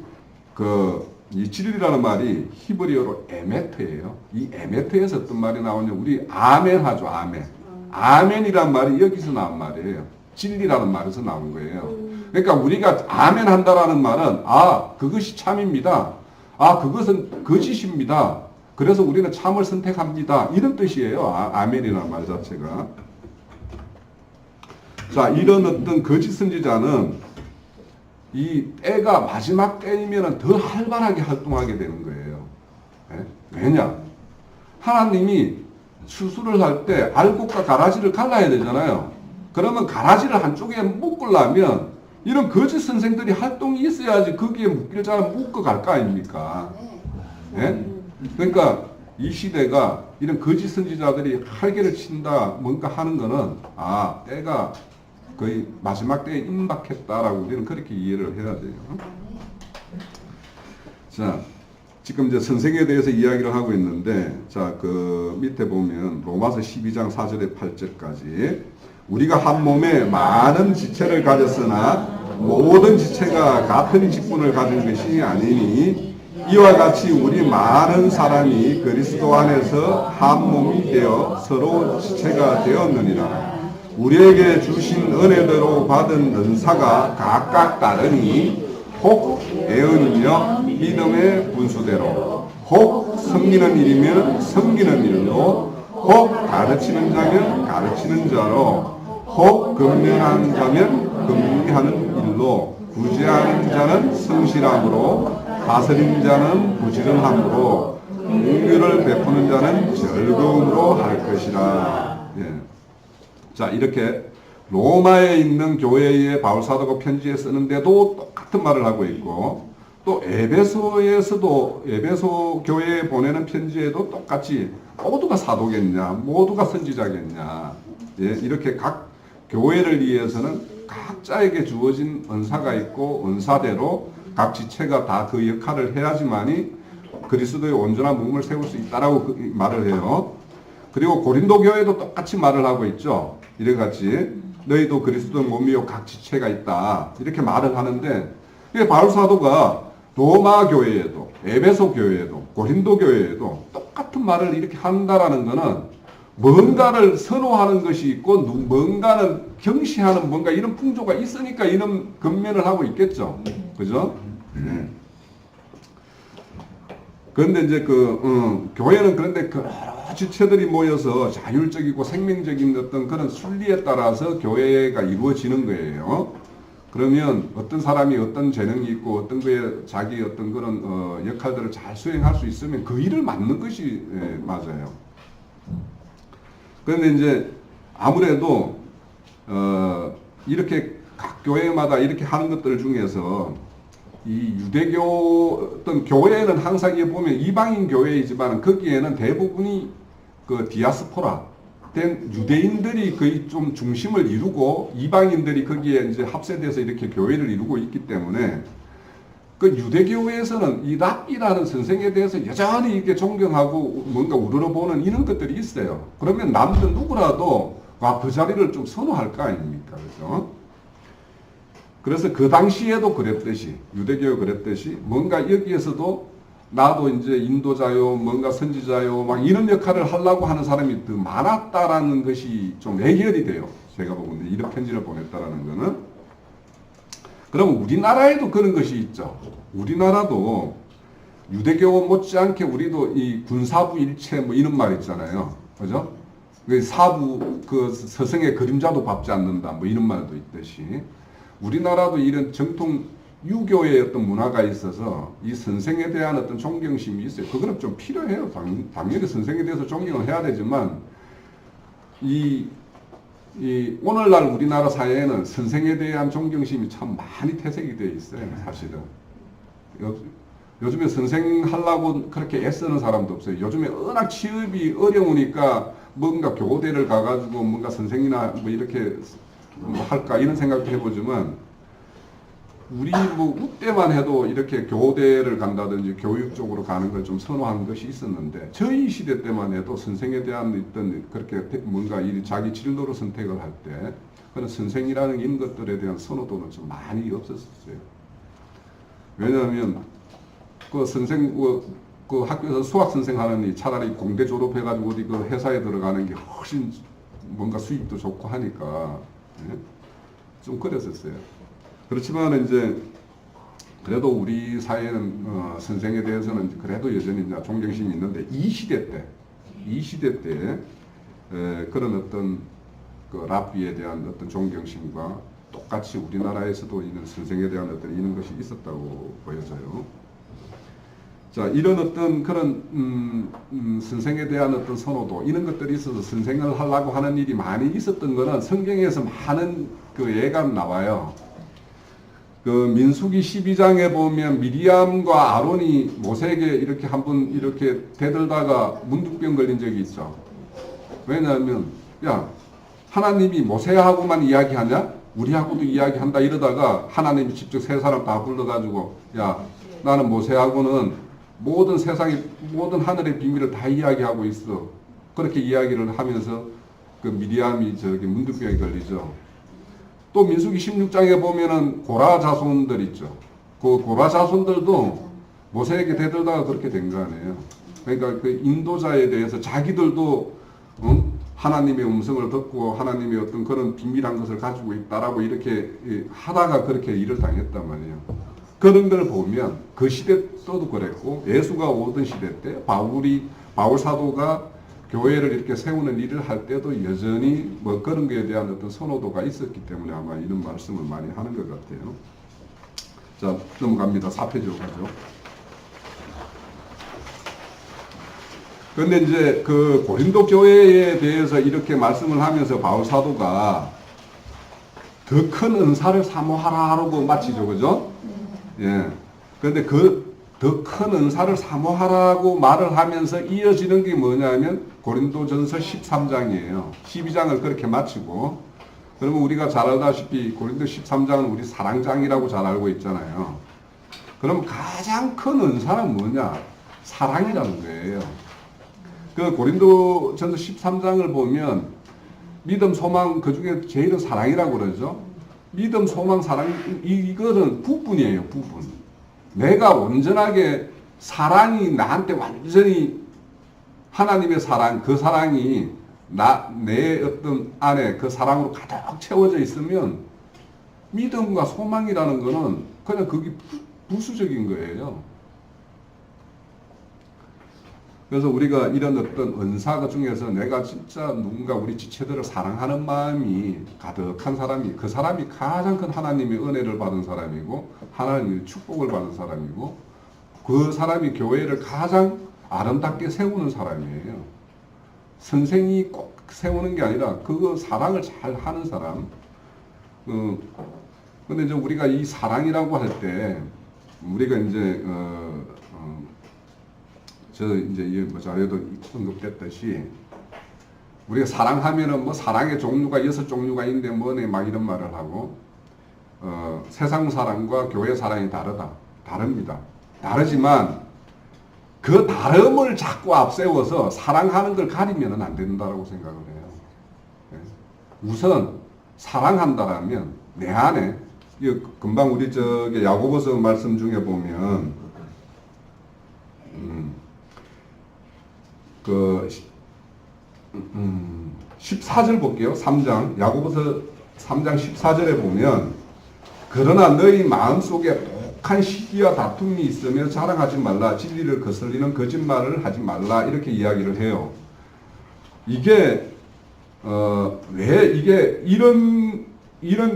이 진리라는 말이 히브리어로 에메트예요. 이 에메트에서 어떤 말이 나오냐, 우리 아멘 하죠. 아멘. 아멘이란 말이 여기서 나온 말이에요. 진리라는 말에서 나온 거예요. 그러니까 우리가 아멘 한다라는 말은 아 그것이 참입니다, 아 그것은 거짓입니다, 그래서 우리는 참을 선택합니다, 이런 뜻이에요. 아멘이라는 말 자체가. 자, 이런 어떤 거짓 선지자는 이 때가 마지막 때이면 더 활발하게 활동하게 되는 거예요. 네? 왜냐? 하나님이 수술을 할 때 알곡과 가라지를 갈라야 되잖아요. 그러면 가라지를 한쪽에 묶으려면 이런 거짓 선생들이 활동이 있어야지 거기에 묶일 사람 묶어갈 거 아닙니까? 네? 그러니까 이 시대가 이런 거짓 선지자들이 활개를 친다 뭔가 하는 거는 아 때가 거의 마지막 때에 임박했다라고 우리는 그렇게 이해를 해야 돼요. 자, 지금 이제 선생에 대해서 이야기를 하고 있는데, 자, 밑에 보면 로마서 12장 4절에 8절까지 우리가 한 몸에 많은 지체를 가졌으나 모든 지체가 같은 직분을 가진 것이 아니니 이와 같이 우리 많은 사람이 그리스도 안에서 한 몸이 되어 서로 지체가 되었느니라. 우리에게 주신 은혜대로 받은 은사가 각각 다르니 혹 애언이며 믿음의 분수대로, 혹 섬기는 일이면 섬기는 일로, 혹 가르치는 자면 가르치는 자로, 혹 근면하는 자면 근면하는 일로, 구제하는 자는 성실함으로, 다스린 자는 부지런함으로, 공유를 베푸는 자는 즐거움으로 할 것이라. 예. 자, 이렇게 로마에 있는 교회에 바울사도가 편지에 쓰는데도 똑같은 말을 하고 있고, 또 에베소에서도 에베소 교회에 보내는 편지에도 똑같이 모두가 사도겠냐, 모두가 선지자겠냐, 예, 이렇게 각 교회를 위해서는 각자에게 주어진 은사가 있고 은사대로 각 지체가 다 그 역할을 해야지만이 그리스도의 온전한 몸을 세울 수 있다라고 말을 해요. 그리고 고린도 교회도 똑같이 말을 하고 있죠. 이래같이 너희도 그리스도의 몸이요 각 지체가 있다, 이렇게 말을 하는데, 바울 사도가 로마 교회에도 에베소 교회에도 고린도 교회에도 똑같은 말을 이렇게 한다라는 것은 뭔가를 선호하는 것이 있고 뭔가는 경시하는 뭔가 이런 풍조가 있으니까 이런 근면을 하고 있겠죠. 그죠? 그런데 이제 교회는 그런데 여러 지체들이 모여서 자율적이고 생명적인 어떤 그런 순리에 따라서 교회가 이루어지는 거예요. 그러면 어떤 사람이 어떤 재능이 있고 어떤 거에 자기 어떤 그런 역할들을 잘 수행할 수 있으면 그 일을 맡는 것이 맞아요. 그런데 이제 아무래도 이렇게 각 교회마다 이렇게 하는 것들 중에서 이 유대교 어떤 교회는 항상 보면 이방인 교회이지만 거기에는 대부분이 그 디아스포라 된 유대인들이 거의 좀 중심을 이루고 이방인들이 거기에 이제 합세돼서 이렇게 교회를 이루고 있기 때문에 그 유대교회에서는 이 랍비라는 선생에 대해서 여전히 이렇게 존경하고 뭔가 우러러보는 이런 것들이 있어요. 그러면 남들 누구라도 그 자리를 좀 선호할 거 아닙니까? 그죠? 그래서 그 당시에도 그랬듯이 유대교가 그랬듯이 뭔가 여기에서도 나도 이제 인도자요, 뭔가 선지자요, 막 이런 역할을 하려고 하는 사람이 더 많았다라는 것이 좀 해결이 돼요. 제가 보건데 이런 편지를 보냈다라는 거는. 그럼 우리나라에도 그런 것이 있죠. 우리나라도 유대교 못지않게 우리도 이 군사부 일체 뭐 이런 말 있잖아요. 그죠? 사부 그 서성의 그림자도 밟지 않는다 뭐 이런 말도 있듯이 우리나라도 이런 정통 유교의 어떤 문화가 있어서 이 선생에 대한 어떤 존경심이 있어요. 그거는 좀 필요해요. 당연히 선생에 대해서 존경을 해야 되지만 오늘날 우리나라 사회에는 선생에 대한 존경심이 참 많이 퇴색이 되어 있어요, 사실은. 요즘에 선생 하려고 그렇게 애쓰는 사람도 없어요. 요즘에 워낙 취업이 어려우니까 뭔가 교대를 가가지고 뭔가 선생이나 뭐 이렇게 뭐 할까 이런 생각도 해보지만, 우리 뭐 우때만 해도 이렇게 교대를 간다든지 교육 쪽으로 가는 걸 좀 선호한 것이 있었는데, 저희 시대 때만 해도 선생에 대한 어떤 그렇게 뭔가 자기 진로로 선택을 할 때 그런 선생이라는 이런 것들에 대한 선호도는 좀 많이 없었어요. 왜냐하면 그 선생 그 학교에서 수학 선생 하느니 차라리 공대 졸업해가지고 어디 그 회사에 들어가는 게 훨씬 뭔가 수입도 좋고 하니까, 예? 좀 그랬었어요. 그렇지만 이제 그래도 우리 사회는 선생에 대해서는 그래도 여전히 이제 존경심이 있는데, 이 시대 때 그런 어떤 그 랍비에 대한 어떤 존경심과 똑같이 우리나라에서도 있는 선생에 대한 어떤 이런 것이 있었다고 보여져요. 자, 이런 어떤 그런 선생에 대한 어떤 선호도, 이런 것들이 있어서 선생을 하려고 하는 일이 많이 있었던 거는 성경에서 많은 그 예가 나와요. 그 민수기 12장에 보면 미리암과 아론이 모세에게 이렇게 한번 이렇게 대들다가 문둥병 걸린 적이 있죠. 왜냐하면 야, 하나님이 모세하고만 이야기하냐? 우리하고도 이야기한다 이러다가 하나님이 직접 세 사람 다 불러가지고, 야, 나는 모세하고는 모든 세상의 모든 하늘의 비밀을 다 이야기하고 있어. 그렇게 이야기를 하면서 그 미리암이 저기 문둥병에 걸리죠. 또 민수기 16장에 보면은 고라 자손들 있죠. 그 고라 자손들도 모세에게 대들다가 그렇게 된 거 아니에요. 그러니까 그 인도자에 대해서 자기들도 하나님의 음성을 듣고 하나님의 어떤 그런 비밀한 것을 가지고 있다라고 이렇게 하다가 그렇게 일을 당했단 말이에요. 그런 걸 보면 그 시대 때도 그랬고, 예수가 오던 시대 때 바울 사도가 교회를 이렇게 세우는 일을 할 때도 여전히 뭐 그런 거에 대한 어떤 선호도가 있었기 때문에 아마 이런 말씀을 많이 하는 것 같아요. 자, 넘어갑니다. 4페이지로 가죠. 그런데 이제 그 고린도 교회에 대해서 이렇게 말씀을 하면서 바울 사도가 더 큰 은사를 사모하라고 마치죠, 그죠? 예. 그런데 그 더 큰 은사를 사모하라고 말을 하면서 이어지는 게 뭐냐면 고린도전서 13장이에요. 12장을 그렇게 마치고, 그러면 우리가 잘 알다시피 고린도 13장은 우리 사랑장이라고 잘 알고 있잖아요. 그럼 가장 큰 은사는 뭐냐? 사랑이라는 거예요. 그 고린도전서 13장을 보면 믿음, 소망, 그 중에 제일은 사랑이라고 그러죠. 믿음, 소망, 사랑, 이거는 부분이에요, 부분. 내가 온전하게 사랑이 나한테 완전히 하나님의 사랑, 그 사랑이 내 어떤 안에 그 사랑으로 가득 채워져 있으면 믿음과 소망이라는 거는 그냥 그게 부수적인 거예요. 그래서 우리가 이런 어떤 은사가 중에서 내가 진짜 누군가 우리 지체들을 사랑하는 마음이 가득한 사람이, 그 사람이 가장 큰 하나님의 은혜를 받은 사람이고 하나님의 축복을 받은 사람이고, 그 사람이 교회를 가장 아름답게 세우는 사람이에요. 선생이 꼭 세우는 게 아니라 그 사랑을 잘 하는 사람. 근데 이제 우리가 이 사랑이라고 할 때 우리가 이제 이제 뭐 자료도 언급됐듯이 우리가 사랑하면은 뭐 사랑의 종류가 6종류가 있는데 뭐네 막 이런 말을 하고, 세상 사랑과 교회 사랑이 다릅니다. 다르지만 그 다름을 자꾸 앞세워서 사랑하는 걸 가리면은 안 된다라고 생각을 해요. 우선 사랑한다라면 내 안에, 금방 우리 저기 야고보서 말씀 중에 보면 그 14절 볼게요. 3장 야고보서 3장 14절에 보면, 그러나 너희 마음속에 독한 시기와 다툼이 있으며 자랑하지 말라, 진리를 거슬리는 거짓말을 하지 말라, 이렇게 이야기를 해요. 이게 왜 이게 이런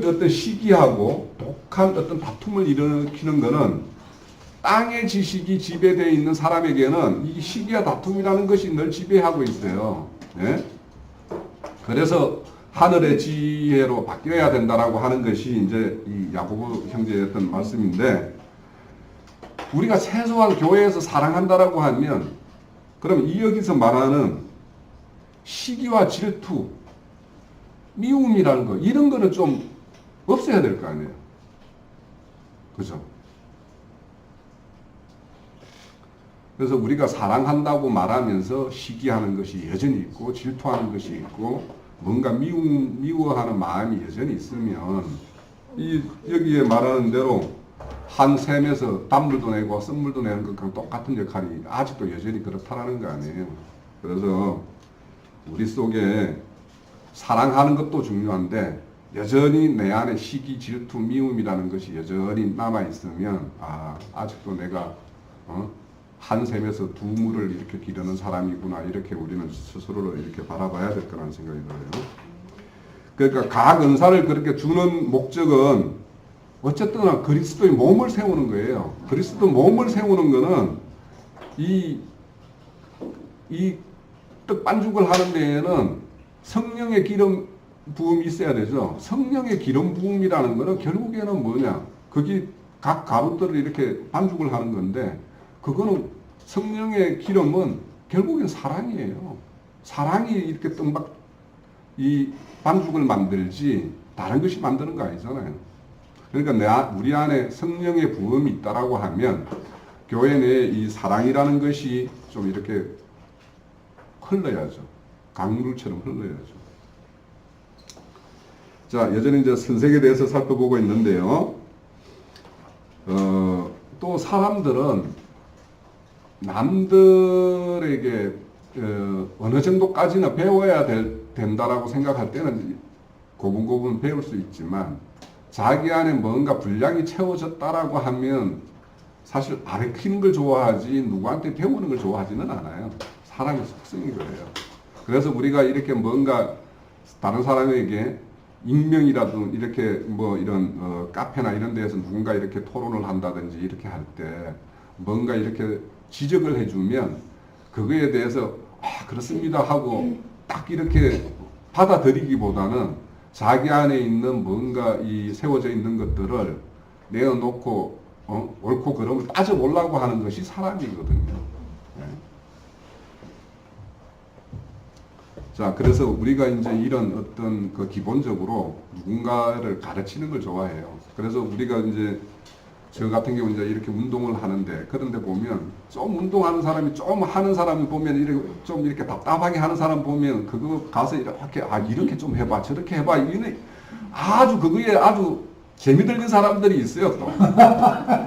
어떤 시기하고 독한 어떤 다툼을 일으키는 거는, 땅의 지식이 지배되어 있는 사람에게는 이 시기와 다툼이라는 것이 늘 지배하고 있어요. 예? 그래서 하늘의 지혜로 바뀌어야 된다라고 하는 것이 이제 이 야고보 형제의 어떤 말씀인데, 우리가 최소한 교회에서 사랑한다라고 하면, 그럼 이 여기서 말하는 시기와 질투, 미움이라는 거, 이런 거는 좀 없애야 될 거 아니에요. 그죠? 그래서 우리가 사랑한다고 말하면서 시기하는 것이 여전히 있고, 질투하는 것이 있고, 뭔가 미워하는 마음이 여전히 있으면, 여기에 말하는 대로 한 샘에서 단물도 내고 쓴물도 내는 것과 똑같은 역할이 아직도 여전히 그렇다라는 거 아니에요. 그래서 우리 속에 사랑하는 것도 중요한데, 여전히 내 안에 시기, 질투, 미움이라는 것이 여전히 남아있으면, 아직도 내가 한 샘에서 두 물을 이렇게 기르는 사람이구나, 이렇게 우리는 스스로를 이렇게 바라봐야 될 거라는 생각이 들어요. 그러니까 각 은사를 그렇게 주는 목적은 어쨌든 그리스도의 몸을 세우는 거예요. 그리스도 몸을 세우는 거는 이 떡반죽을 하는 데에는 성령의 기름 부음이 있어야 되죠. 성령의 기름 부음이라는 거는 결국에는 뭐냐? 그게 각 가루들을 이렇게 반죽을 하는 건데, 그거는 성령의 기름은 결국엔 사랑이에요. 사랑이 이렇게 이 반죽을 만들지 다른 것이 만드는 거 아니잖아요. 그러니까 우리 안에 성령의 부음이 있다라고 하면 교회 내에 이 사랑이라는 것이 좀 이렇게 흘러야죠. 강물처럼 흘러야죠. 자, 여전히 이제 선생에 대해서 살펴보고 있는데요. 또 사람들은 남들에게 어느 정도까지는 배워야 된다라고 생각할 때는 고분고분 배울 수 있지만, 자기 안에 뭔가 분량이 채워졌다라고 하면 사실 가르치는 걸 좋아하지 누구한테 배우는 걸 좋아하지는 않아요. 사람의 속성이 그래요. 그래서 우리가 이렇게 뭔가 다른 사람에게 익명이라도 이렇게 뭐 이런 카페나 이런 데에서 누군가 이렇게 토론을 한다든지 이렇게 할 때 뭔가 이렇게 지적을 해주면 그거에 대해서 그렇습니다 하고 딱 이렇게 받아들이기보다는 자기 안에 있는 뭔가 이 세워져 있는 것들을 내어놓고 옳고 그름을 따져보려고 하는 것이 사람이거든요. 네. 자, 그래서 우리가 이제 이런 어떤 그 기본적으로 누군가를 가르치는 걸 좋아해요. 그래서 우리가 이제 저 같은 경우 이제 이렇게 운동을 하는데, 그런데 보면 좀 운동하는 사람이 좀 하는 사람 보면 이렇게 좀 이렇게 답답하게 하는 사람 보면 그거 가서 이렇게 이렇게 좀 해봐, 저렇게 해봐, 이게 아주 그거에 아주 재미들린 사람들이 있어요 또.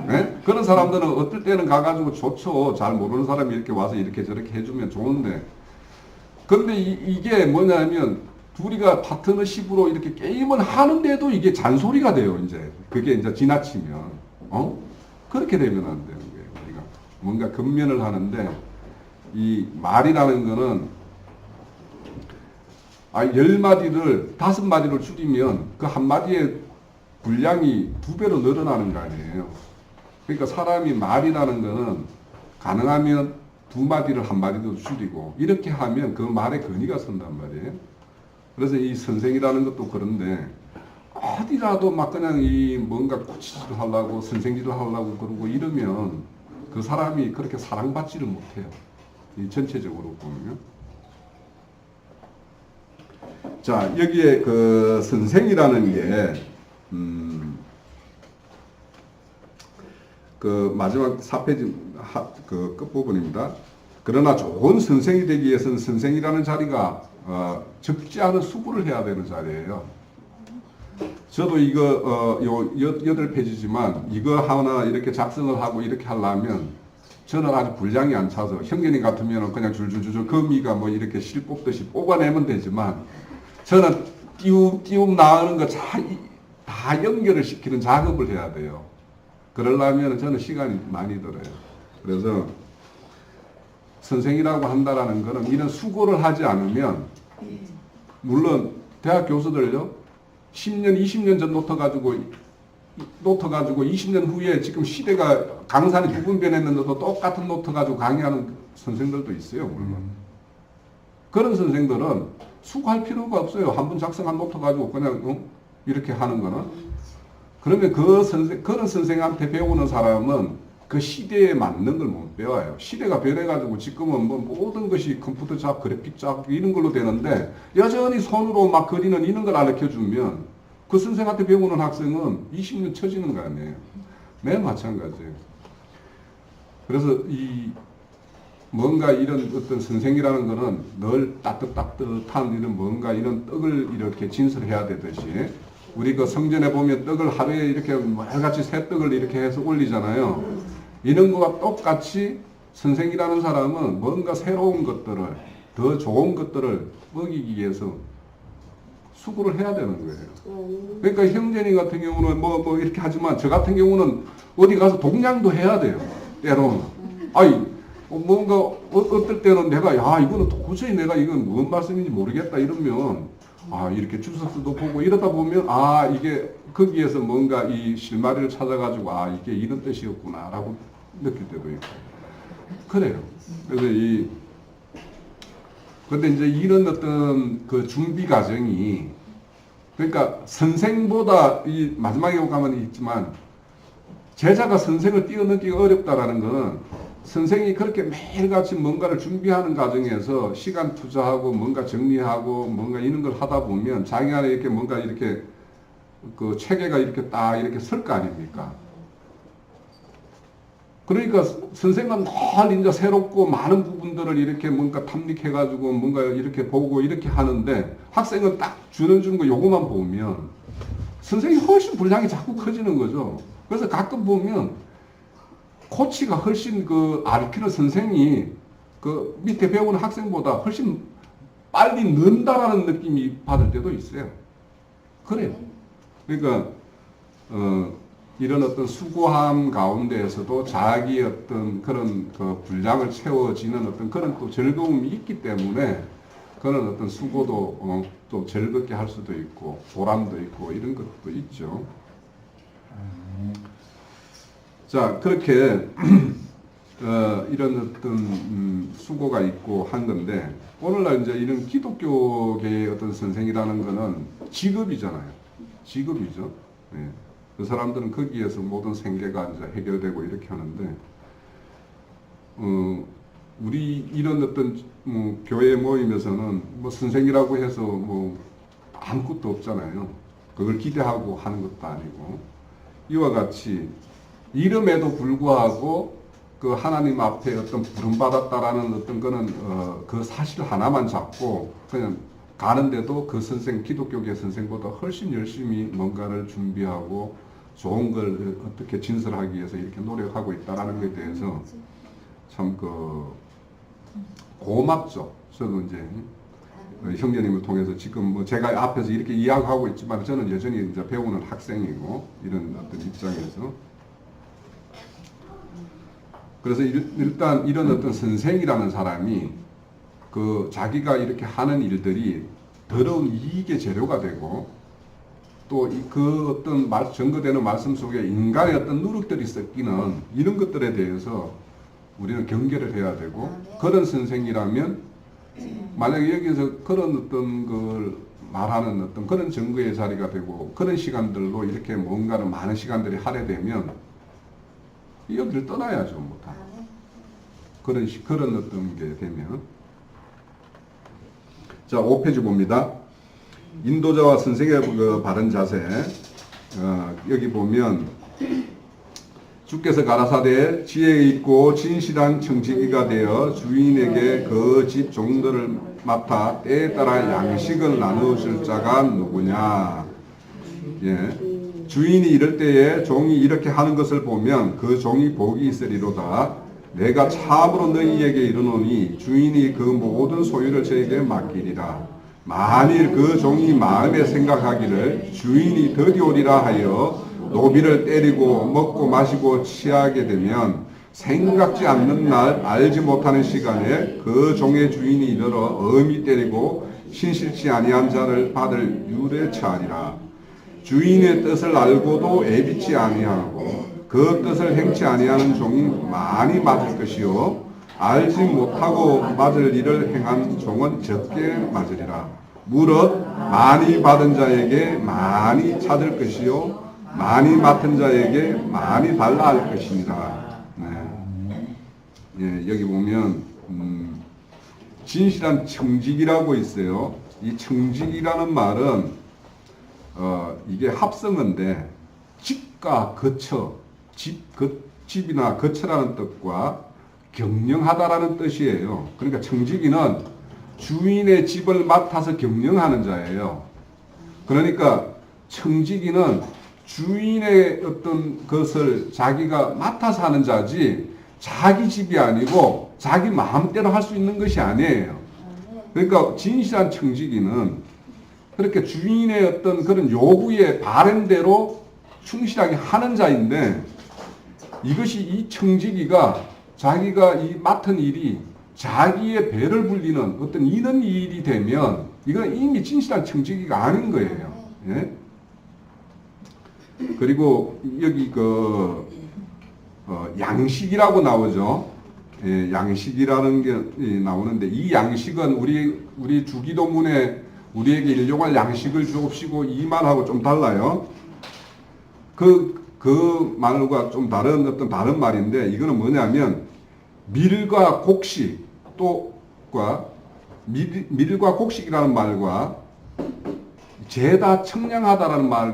네? 그런 사람들은 어떨 때는 가가지고 좋죠. 잘 모르는 사람이 이렇게 와서 이렇게 저렇게 해주면 좋은데, 근데 이게 뭐냐면 둘이가 파트너십으로 이렇게 게임을 하는데도 이게 잔소리가 돼요. 이제 그게 이제 지나치면 그렇게 되면 안 되는 거예요. 우리가 뭔가 근면을 하는데, 이 말이라는 거는 10마디를 5마디로 줄이면 그 한마디의 분량이 2배로 늘어나는 거 아니에요. 그러니까 사람이 말이라는 거는 가능하면 2마디를 1마디도 줄이고 이렇게 하면 그 말에 근위가 선단 말이에요. 그래서 이 선생이라는 것도 그런데 어디라도 막 그냥 이 뭔가 코치질을 하려고 선생질을 하려고 그러고 이러면 그 사람이 그렇게 사랑받지를 못해요. 이 전체적으로 보면. 자, 여기에 그 선생이라는 게 그 마지막 4페이지 그 끝부분입니다. 그러나 좋은 선생이 되기 위해서는 선생이라는 자리가 적지 않은 수고를 해야 되는 자리예요. 저도 이거 요 8페이지지만 이거 하나 이렇게 작성을 하고 이렇게 하려면 저는 아주 분량이 안 차서, 형제님 같으면 그냥 줄줄줄줄 거미가 뭐 이렇게 실 뽑듯이 뽑아내면 되지만, 저는 띄움 나오는 거 다 연결을 시키는 작업을 해야 돼요. 그러려면 저는 시간이 많이 들어요. 그래서 선생이라고 한다라는 거는 이런 수고를 하지 않으면, 물론 대학 교수들요 10년 20년 전 놓쳐가지고 20년 후에 지금 시대가 강산이 두 번 변했는데도 똑같은 노트 가지고 강의하는 선생들도 있어요. 물론 그런 선생들은 수고할 필요가 없어요. 한 번 작성한 노트 가지고 그냥 이렇게 하는 거는. 그러면 그런 선생한테 배우는 사람은 그 시대에 맞는 걸 못 배워요. 시대가 변해가지고 지금은 뭐 모든 것이 컴퓨터 작업, 그래픽 작업 이런 걸로 되는데 여전히 손으로 막 그리는 이런 걸 가르쳐 주면 그 선생한테 배우는 학생은 20년 처지는 거 아니에요. 매일 마찬가지예요. 그래서 이 뭔가 이런 어떤 선생이라는 거는 늘 따뜻한 이런 뭔가 이런 떡을 이렇게 진설해야 되듯이 우리 그 성전에 보면 떡을 하루에 이렇게 매일같이 새 떡을 이렇게 해서 올리잖아요. 이런 거와 똑같이 선생이라는 사람은 뭔가 새로운 것들을 더 좋은 것들을 먹이기 위해서 수고를 해야 되는 거예요. 그러니까 형제님 같은 경우는 뭐 이렇게 하지만 저 같은 경우는 어디 가서 동냥도 해야 돼요. 때로는. 아니 뭔가 어떨 때는 내가 야 이거는 도저히 내가 이건 무슨 말씀인지 모르겠다 이러면 아 이렇게 주석서도 보고 이러다 보면 아 이게 거기에서 뭔가 이 실마리를 찾아가지고 아 이게 이런 뜻이었구나 라고 느낄 때도 있고 그래요. 그래서 근데 이제 이런 어떤 그 준비 과정이 그러니까 선생보다 이 마지막에 가면 있지만 제자가 선생을 뛰어넘기가 어렵다라는 거는 선생이 그렇게 매일같이 뭔가를 준비하는 과정에서 시간 투자하고 뭔가 정리하고 뭔가 이런 걸 하다 보면 자기 안에 이렇게 뭔가 이렇게 그 체계가 이렇게 딱 이렇게 설 거 아닙니까? 그러니까 선생은 늘 이제 새롭고 많은 부분들을 이렇게 뭔가 탐닉해가지고 뭔가 이렇게 보고 이렇게 하는데 학생은 딱 주는 거 요거만 보면 선생이 훨씬 분량이 자꾸 커지는 거죠. 그래서 가끔 보면 코치가 훨씬 그 가르치는 선생이 그 밑에 배우는 학생보다 훨씬 빨리 는다라는 느낌이 받을 때도 있어요. 그래요. 그러니까 이런 어떤 수고함 가운데에서도 자기 어떤 그런 그 분량을 채워지는 어떤 그런 또 즐거움이 있기 때문에 그런 어떤 수고도 또 즐겁게 할 수도 있고 보람도 있고 이런 것도 있죠. 자 그렇게 이런 어떤 수고가 있고 한 건데 오늘날 이제 이런 기독교계의 어떤 선생이라는 거는 직업이잖아요. 직업이죠. 네. 그 사람들은 거기에서 모든 생계가 이제 해결되고 이렇게 하는데, 우리 이런 어떤 교회 모임에서는 뭐 선생이라고 해서 뭐 아무것도 없잖아요. 그걸 기대하고 하는 것도 아니고 이와 같이 이름에도 불구하고 그 하나님 앞에 어떤 부름받았다라는 어떤 거는 그 사실 하나만 잡고 그냥 가는데도 그 선생, 기독교계 선생보다 훨씬 열심히 뭔가를 준비하고 좋은 걸 어떻게 진설하기 위해서 이렇게 노력하고 있다라는 것에 대해서 참 고맙죠. 저도 이제 형제님을 통해서 지금 뭐 제가 앞에서 이렇게 이야기하고 있지만 저는 여전히 이제 배우는 학생이고 이런 어떤 입장에서 그래서 일단 이런 어떤 선생이라는 사람이 그 자기가 이렇게 하는 일들이 더러운 이익의 재료가 되고 또 그 어떤 전거되는 말씀 속에 인간의 어떤 누룩들이 섞이는 이런 것들에 대해서 우리는 경계를 해야 되고 그런 선생이라면 만약에 여기서 그런 어떤 걸 말하는 어떤 그런 증거의 자리가 되고 그런 시간들로 이렇게 뭔가를 많은 시간들이 할애되면 여기를 떠나야죠. 뭐 다. 그런 어떤 게 되면 자 5페이지 봅니다. 인도자와 선생의 그 바른 자세 여기 보면 주께서 가라사대 지혜 있고 진실한 청지기가 되어 주인에게 그 집 종들을 맡아 때에 따라 양식을 나누실 자가 누구냐. 예. 주인이 이럴 때에 종이 이렇게 하는 것을 보면 그 종이 복이 있으리로다. 내가 참으로 너희에게 이르노니 주인이 그 모든 소유를 저에게 맡기리라. 만일 그 종이 마음에 생각하기를 주인이 더디오리라 하여 노비를 때리고 먹고 마시고 취하게 되면 생각지 않는 날 알지 못하는 시간에 그 종의 주인이 이르러 엄히 때리고 신실치 아니한 자를 받을 유례 처하리라. 주인의 뜻을 알고도 애비치 아니하고 그 뜻을 행치 아니하는 종이 많이 맞을 것이요 알지 못하고 맞을 일을 행한 종은 적게 맞으리라. 무릇 많이 받은 자에게 많이 찾을 것이요 많이 맡은 자에게 많이 달라 할 것이니라. 네. 예, 여기 보면 진실한 청직이라고 있어요. 이 청직이라는 말은 이게 합성어인데 집과 거처, 집이나 거처라는 뜻과 경영하다라는 뜻이에요. 그러니까 청지기는 주인의 집을 맡아서 경영하는 자예요. 그러니까 청지기는 주인의 어떤 것을 자기가 맡아서 하는 자지 자기 집이 아니고 자기 마음대로 할 수 있는 것이 아니에요. 그러니까 진실한 청지기는 그렇게 주인의 어떤 그런 요구에 바램대로 충실하게 하는 자인데 이것이 이 청지기가 자기가 이 맡은 일이 자기의 배를 불리는 어떤 이런 일이 되면 이건 이미 진실한 청지기가 아닌 거예요. 예? 그리고 여기 양식이라고 나오죠. 예, 양식이라는 게 나오는데 이 양식은 우리 주기도문에 우리에게 일용할 양식을 주옵시고 이 말하고 좀 달라요. 그 말과 좀 다른 말인데 이거는 뭐냐면 밀과 곡식 밀과 곡식이라는 말과 죄다 청량하다라는 말이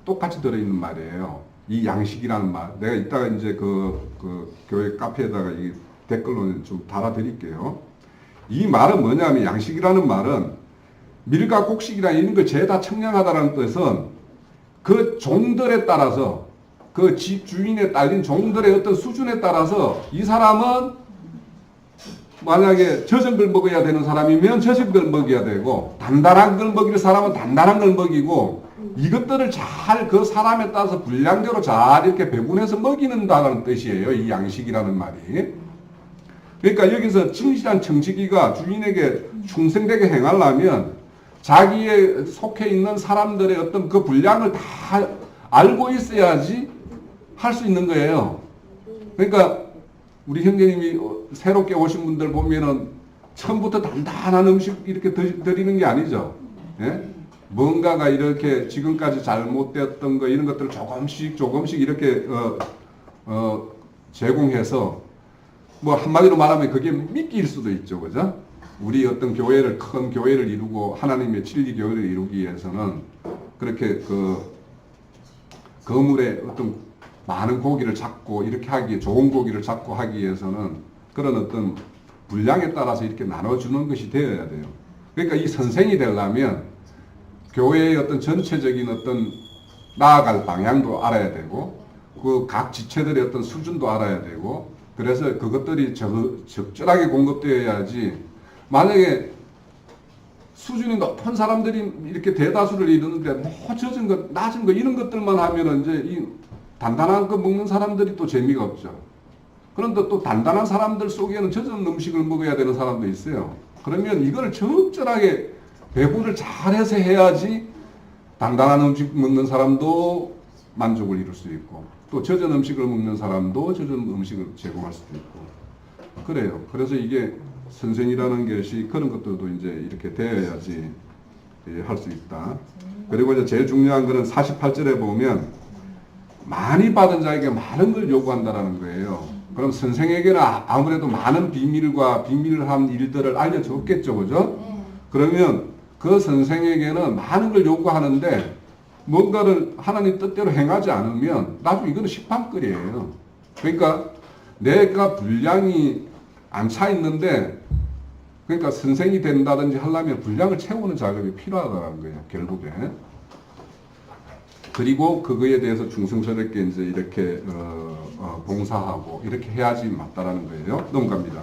똑같이 들어있는 말이에요. 이 양식이라는 말. 내가 이따가 이제 그 교회 카페에다가 이 댓글로 좀 달아드릴게요. 이 말은 뭐냐면 양식이라는 말은 밀과 곡식이라 이런 거 죄다 청량하다라는 뜻은 그 종들에 따라서 그 집 주인에 딸린 종들의 어떤 수준에 따라서 이 사람은 만약에 젖은 걸 먹어야 되는 사람이면 젖은 걸 먹여야 되고 단단한 걸 먹일 사람은 단단한 걸 먹이고 이것들을 잘 그 사람에 따라서 분량대로 잘 이렇게 배분해서 먹이는다는 뜻이에요. 이 양식이라는 말이. 그러니까 여기서 진실한 청지기가 주인에게 충성되게 행하려면 자기의 속해 있는 사람들의 어떤 그 분량을 다 알고 있어야지 할 수 있는 거예요. 그러니까 우리 형제님이 새롭게 오신 분들 보면은 처음부터 단단한 음식 이렇게 드리는 게 아니죠. 예? 뭔가가 이렇게 지금까지 잘못되었던 거 이런 것들을 조금씩 이렇게 제공해서 뭐 한마디로 말하면 그게 미끼일 수도 있죠. 그죠? 우리 어떤 큰 교회를 이루고 하나님의 진리 교회를 이루기 위해서는 그렇게 거물에 어떤 많은 고기를 잡고 이렇게 좋은 고기를 잡고 하기 위해서는 그런 어떤 분량에 따라서 이렇게 나눠주는 것이 되어야 돼요. 그러니까 이 선생이 되려면 교회의 어떤 전체적인 어떤 나아갈 방향도 알아야 되고 그 각 지체들의 어떤 수준도 알아야 되고 그래서 그것들이 적절하게 공급되어야지 만약에 수준이 높은 사람들이 이렇게 대다수를 이루는데 젖은 것, 낮은 거 이런 것들만 하면은 이제 이 단단한 거 먹는 사람들이 또 재미가 없죠. 그런데 또 단단한 사람들 속에는 젖은 음식을 먹어야 되는 사람도 있어요. 그러면 이걸 적절하게 배분을 잘해서 해야지 단단한 음식 먹는 사람도 만족을 이룰 수 있고 또 젖은 음식을 먹는 사람도 젖은 음식을 제공할 수도 있고 그래요. 그래서 이게 선생이라는 것이 그런 것들도 이제 이렇게 되어야지 할 수 있다. 그리고 이제 제일 중요한 거는 48절에 보면 많이 받은 자에게 많은 걸 요구한다라는 거예요. 그럼 선생에게는 아무래도 많은 비밀한 일들을 알려줬겠죠. 그죠? 그러면 그 선생에게는 많은 걸 요구하는데 뭔가를 하나님 뜻대로 행하지 않으면 나중에 이거는 식판거리예요. 그러니까 내가 분량이 안 차 있는데 그러니까 선생이 된다든지 하려면 분량을 채우는 작업이 필요하다는 거예요. 결국에. 그리고 그거에 대해서 충성스럽게 이제 이렇게 봉사하고 이렇게 해야지 맞다라는 거예요. 넘어갑니다.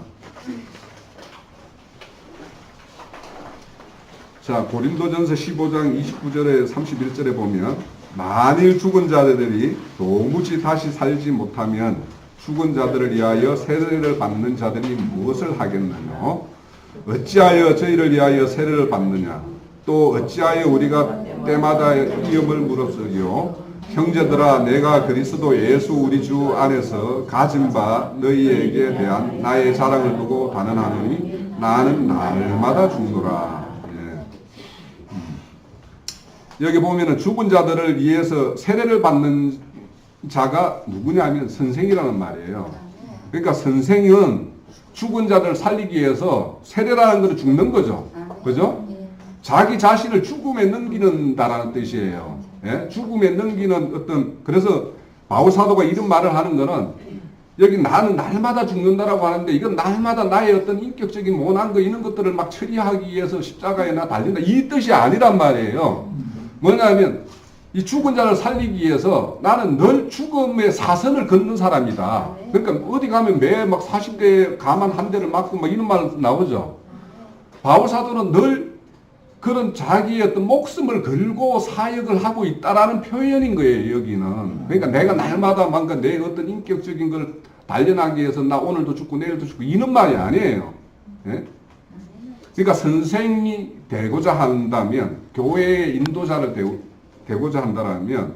자, 고린도전서 15장 29절에 31절에 보면 만일 죽은 자들이 도무지 다시 살지 못하면 죽은 자들을 위하여 세례를 받는 자들이 무엇을 하겠느냐? 어찌하여 저희를 위하여 세례를 받느냐? 또 어찌하여 우리가 때마다 위험을 무릅쓰기요? 형제들아 내가 그리스도 예수 우리 주 안에서 가진 바 너희에게 대한 나의 자랑을 두고 단언하노니 나는 날마다 죽노라. 여기 보면은 죽은 자들을 위해서 세례를 받는 자가 누구냐면 선생이라는 말이에요. 그러니까 선생은 죽은 자들을 살리기 위해서 세례라는 것은 죽는 거죠. 그죠? 자기 자신을 죽음에 넘기는다라는 뜻이에요. 예? 죽음에 넘기는 어떤, 그래서 바울 사도가 이런 말을 하는 거는 여기 나는 날마다 죽는다라고 하는데 이건 날마다 나의 어떤 인격적인 모난 거 이런 것들을 막 처리하기 위해서 십자가에 나 달린다 이 뜻이 아니란 말이에요. 뭐냐면 이 죽은 자를 살리기 위해서 나는 늘 죽음의 사선을 걷는 사람이다. 그러니까 어디 가면 매 막 40대에 가만 한 대를 맞고 막 이런 말 나오죠. 바울 사도는 늘 그런 자기의 어떤 목숨을 걸고 사역을 하고 있다라는 표현인 거예요, 여기는. 그러니까 내가 날마다 뭔가 내 어떤 인격적인 걸 단련하기 위해서 나 오늘도 죽고 내일도 죽고 이런 말이 아니에요. 예? 그러니까 선생이 되고자 한다면, 교회의 인도자를 되고자 한다면,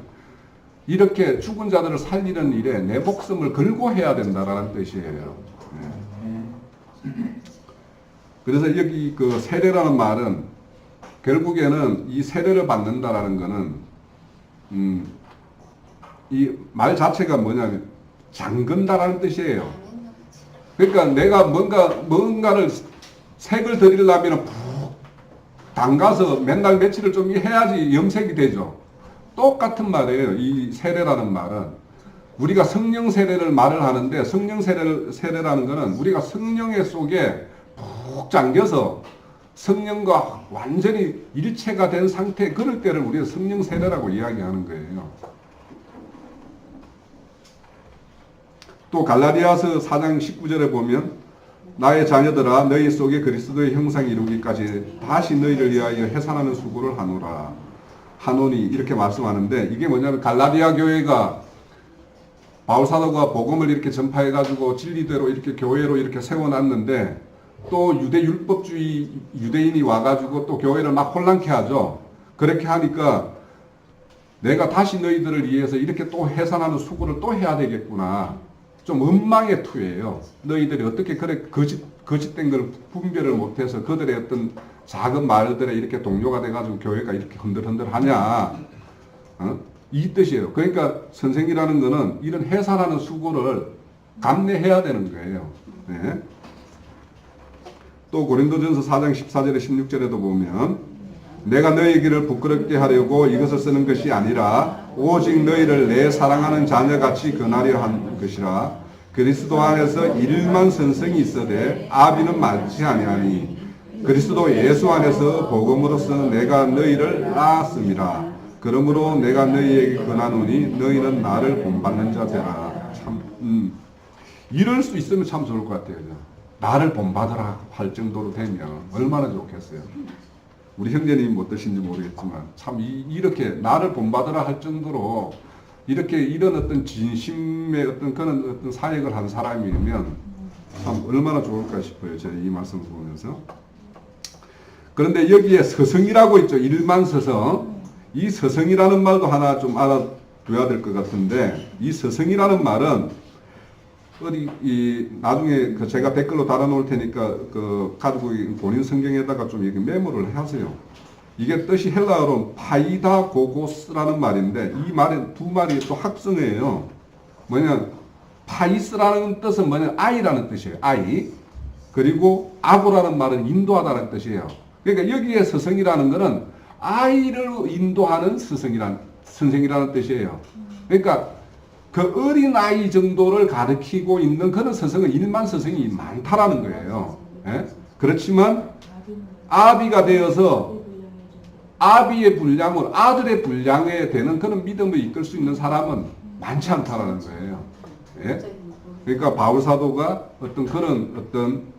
이렇게 죽은 자들을 살리는 일에 내 목숨을 걸고 해야 된다라는 뜻이에요. 예. 그래서 여기 그 세례라는 말은 결국에는 이 세례를 받는다라는 거는 이 말 자체가 뭐냐면 잠근다라는 뜻이에요. 그러니까 내가 뭔가를 색을 들이려면 푹 담가서 맨날 며칠을 좀 해야지 염색이 되죠. 똑같은 말이에요. 이 세례라는 말은 우리가 성령 세례를 말을 하는데 성령 세례라는 거는 우리가 성령의 속에 푹 잠겨서 성령과 완전히 일체가 된 상태, 그럴 때를 우리가 성령 세례라고 이야기하는 거예요. 또 갈라디아서 4장 19절에 보면 나의 자녀들아 너희 속에 그리스도의 형상이 이루기까지 다시 너희를 위하여 해산하는 수고를 하노니 이렇게 말씀하는데, 이게 뭐냐면 갈라디아 교회가 바울 사도가 복음을 이렇게 전파해 가지고 진리대로 이렇게 교회로 이렇게 세워놨는데 또 유대 율법주의 유대인이 와가지고 또 교회를 막 혼란케 하죠. 그렇게 하니까 내가 다시 너희들을 위해서 이렇게 또 해산하는 수고를 또 해야 되겠구나. 좀 원망의 투예요. 너희들이 어떻게 그래 거짓된 걸 분별을 못해서 그들의 어떤 작은 말들에 이렇게 동요가 돼가지고 교회가 이렇게 흔들흔들하냐. 이 뜻이에요. 그러니까 선생이라는 거는 이런 해산하는 수고를 감내해야 되는 거예요. 네. 또 고린도전서 4장 14절에 16절에도 보면 내가 너희 길을 부끄럽게 하려고 이것을 쓰는 것이 아니라 오직 너희를 내 사랑하는 자녀같이 권하려 한 것이라. 그리스도 안에서 일만 선성이 있어되 아비는 많지 아니하니 그리스도 예수 안에서 복음으로서 내가 너희를 낳았습니다. 그러므로 내가 너희에게 권하노니 너희는 나를 본받는 자 되라. 참 이럴 수 있으면 참 좋을 것 같아요. 나를 본받으라 할 정도로 되면 얼마나 좋겠어요. 우리 형제님이 어떠신지 모르겠지만 참 이렇게 나를 본받으라 할 정도로 이렇게 이런 어떤 진심의 어떤 그런 어떤 사역을 한 사람이면 참 얼마나 좋을까 싶어요. 제가 이 말씀을 보면서. 그런데 여기에 서성이라고 있죠. 일만 서성. 이 서성이라는 말도 하나 좀 알아둬야 될 것 같은데, 이 서성이라는 말은 나중에 제가 댓글로 달아놓을 테니까 가지고 본인 성경에다가 좀 이렇게 메모를 하세요. 이게 뜻이 헬라어로 파이다고고스라는 말인데 이 말은 두 말이 또 합성어예요. 뭐냐, 파이스라는 뜻은 뭐냐, 아이라는 뜻이에요. 아이. 그리고 아고라는 말은 인도하다는 뜻이에요. 그러니까 여기에 스승이라는 것은 아이를 인도하는 선생이라는 뜻이에요. 그러니까 그 어린 아이 정도를 가르치고 있는 그런 스승은 일만 스승이 많다라는 거예요. 예? 그렇지만 아비가 되어서 아비의 분량으로 아들의 분량에 되는 그런 믿음을 이끌 수 있는 사람은 많지 않다라는 거예요. 예? 그러니까 바울 사도가 그런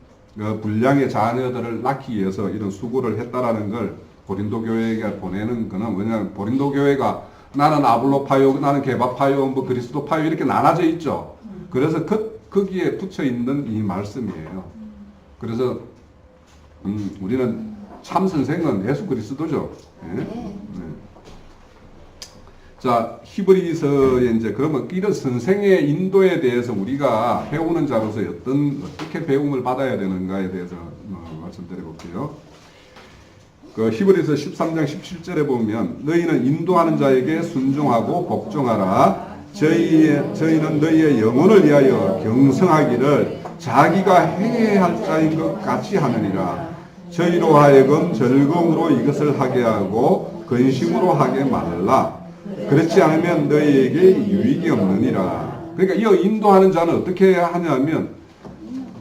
분량의 자녀들을 낳기 위해서 이런 수고를 했다라는 걸 고린도 교회에게 보내는 거는 뭐냐면, 고린도 교회가 나는 아볼로파요, 나는 게바파요, 뭐 그리스도파요 이렇게 나눠져 있죠. 그래서 거기에 붙여 있는 이 말씀이에요. 그래서 우리는 참 선생은 예수 그리스도죠. 예? 네. 자, 히브리서에 이제 그러면 이런 선생의 인도에 대해서 우리가 배우는 자로서 어떻게 배움을 받아야 되는가에 대해서 말씀드려 볼게요. 그 히브리서 13장 17절에 보면 너희는 인도하는 자에게 순종하고 복종하라. 저희는 너희의 영혼을 위하여 경성하기를 자기가 해야 할 자인 것 같이 하느니라. 저희로 하여금 즐거움으로 이것을 하게 하고 근심으로 하게 말라. 그렇지 않으면 너희에게 유익이 없느니라. 그러니까 이 인도하는 자는 어떻게 하냐면